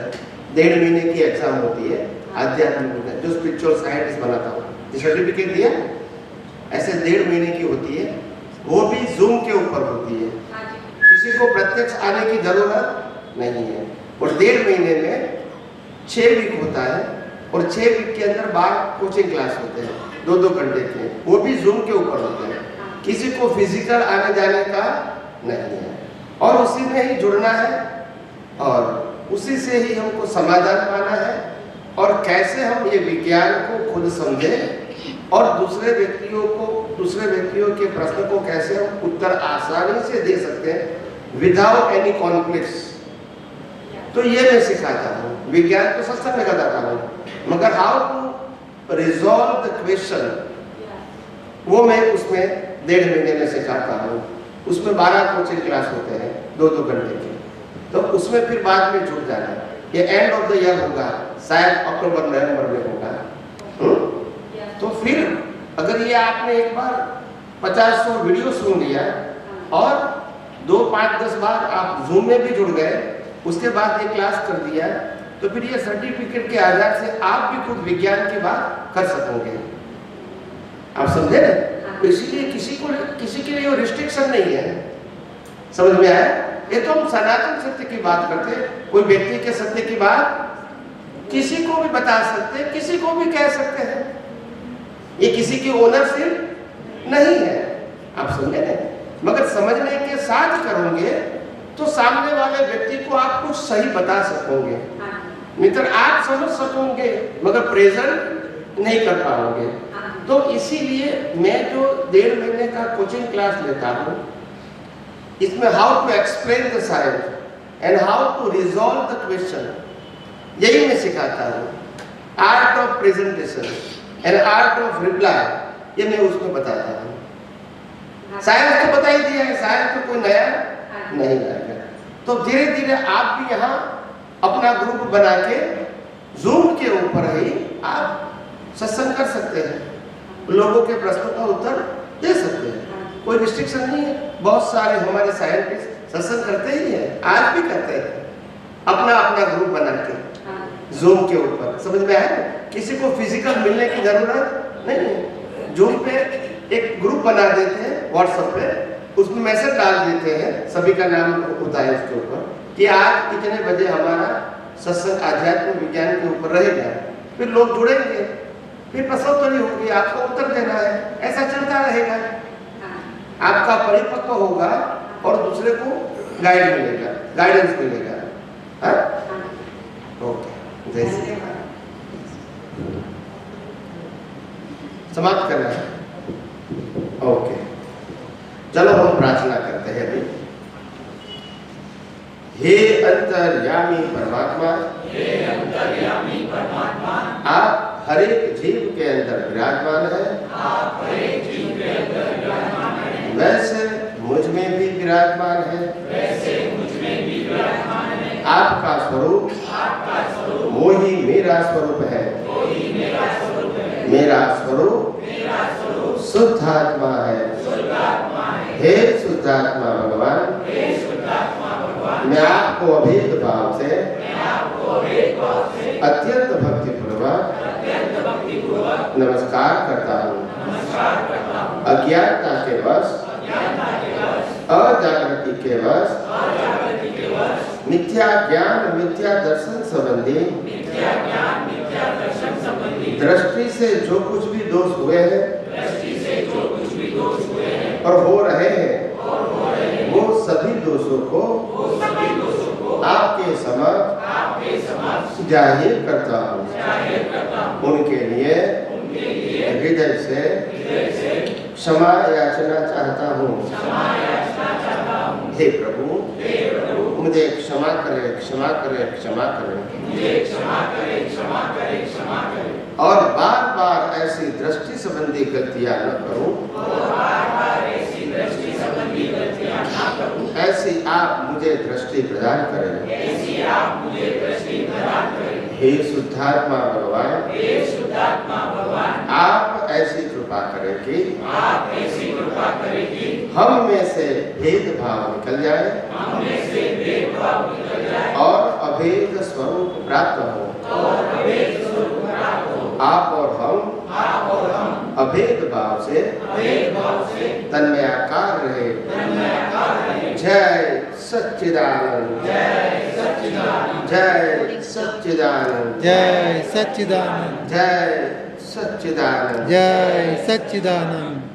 1.5 महीने की एग्जाम होती है आध्यात्मिक, जो स्पिरिचुअल साइंटिस्ट बनाता हूँ, ये सर्टिफिकेट दिया, ऐसे 1.5 महीने की होती है। वो भी Zoom के ऊपर होती है, किसी को प्रत्यक्ष आने की जरूरत नहीं है। और 1.5 महीने में 6 वीक होता है, और 6 वीक के अंदर 12 कोचिंग क्लास होते हैं, 2-2 घंटे के, वो भी Zoom के ऊपर होते हैं। किसी को फिजिकल आने जाने का नहीं है, और उसी में ही जुड़ना है, और उसी से ही हमको समाधान पाना है। और कैसे हम ये विज्ञान को खुद समझें और दूसरे व्यक्तियों के प्रश्न को कैसे हम उत्तर आसानी से दे सकते हैं विदाउट एनी कॉन्फ्लिक्ट्स, तो ये मैं सिखाता हूँ। विज्ञान तो सत्संग में बताता हूँ, मगर how to resolve the question, वो मैं उसमें 1.5 महीने में सिखाता हूँ। उसमें 12 कोचिंग क्लास होते हैं, 2-2 घंटे के। तो उसमें फिर बाद में जुड़ जाना। ये एंड ऑफ द ईयर होगा, शायद अक्टूबर-नवंबर में होगा। तो फिर अगर ये आपने एक बार 50-100 वीडियो सुन लिया, और 2, 5, 10 बार आप Zoom में भी जुड़ गए, उसके बाद ये क्लास कर दिया, तो फिर ये सर्टिफिकेट के आधार से आप भी खुद विज्ञान की बात कर सकोगे। आप समझे ना? तो इसीलिए किसी के लिए वो रिस्ट्रिक्शन नहीं है। समझ में आया? ये तो हम सनातन सत्य की बात करते हैं। कोई व्यक्ति के सत्य की बात किसी को भी बता सकते हैं, किसी को भी कह सकते हैं, ये किसी की ओनरशिप नहीं है। आप समझे ना? मगर समझने के साथ करोगे तो सामने वाले व्यक्ति को आप कुछ सही बता सकोगे, मित्र, आप समझ सकोगे, मगर प्रेजेंट नहीं कर पाओगे। तो इसीलिए मैं जो 1.5 महीने का कोचिंग क्लास लेता हूँ, इसमें how to explain the science and how to resolve the question, यही मैं सिखाता हूँ। Art of presentation and art of reply, ये मैं उसमें बताता हूँ। साइंस तो बता ही दिया है, साइंस तो कोई नया नहीं आएगा। तो धीरे धीरे आप भी यहाँ अपना ग्रुप बना के Zoom के ऊपर ही आप सत्संग कर सकते हैं, लोगों के प्रश्नों का उत्तर दे सकते हैं, कोई रिस्ट्रिक्शन नहीं है। बहुत सारे हमारे साइंटिस्ट सत्संग करते ही हैं, आज भी करते हैं, अपना अपना ग्रुप बना के Zoom के ऊपर। समझ में आया? किसी को फिजिकल मिलने की जरूरत नहीं है। जूम पे एक ग्रुप बना देते हैं व्हाट्सएप पे, उसमें मैसेज डाल देते हैं, सभी का नाम होता है उसके ऊपर कि आज इतने बजे हमारा सत्संग आध्यात्म विज्ञान के ऊपर रहेगा। फिर लोग जुड़ेंगे, फिर प्रश्नोत्तरी होगी, आपको उत्तर देना है, ऐसा चलता रहेगा। आपका परिपक्व होगा और दूसरे को गाइड मिलेगा, गाइडेंस मिलेगा। ओके, जय श्री राम। समाप्त करना है। ओके, चलो हम प्रार्थना करते हैं अभी। हे अंतर्यामी परमात्मा, आप हर एक जीव के अंदर विराजमान है। वैसे मुझ में भी विराजमान है। आपका स्वरूप मोही मेरा स्वरूप है। मेरा स्वरूप शुद्ध आत्मा है। हे शुद्ध आत्मा भगवान, मैं आपको अभेद भाव से अत्यंत भक्तिपूर्वक नमस्कार करता हूँ। अज्ञानता के वश, अजागृति के वश, मिथ्या ज्ञान मिथ्या दर्शन संबंधी दृष्टि से जो कुछ भी दोष हुए हैं और हो रहे हैं, वो सभी दोषों को आपके समक्ष जाहिर करता हूँ। उनके लिए हृदय से क्षमा याचना चाहता हूँ। हे प्रभु, मुझे क्षमा करें, क्षमा करें, क्षमा करें। और बार बार ऐसी दृष्टि संबंधी गलतियां न करूं। ऐसी आप मुझे दृष्टि प्रदान करें। हे शुद्धात्मा भगवान, आप ऐसी कृपा करें कि हम में से भेदभाव निकल जाए और अभेद स्वरूप प्राप्त हो। आप और हम अभेद भाव से तन्मयाकार रहे। जय सच्चिदानंद, जय सच्चिदानंद, जय सच्चिदानंद, जय सच्चिदानंद, जय सच्चिदानंद, जय सच्चिदानंद।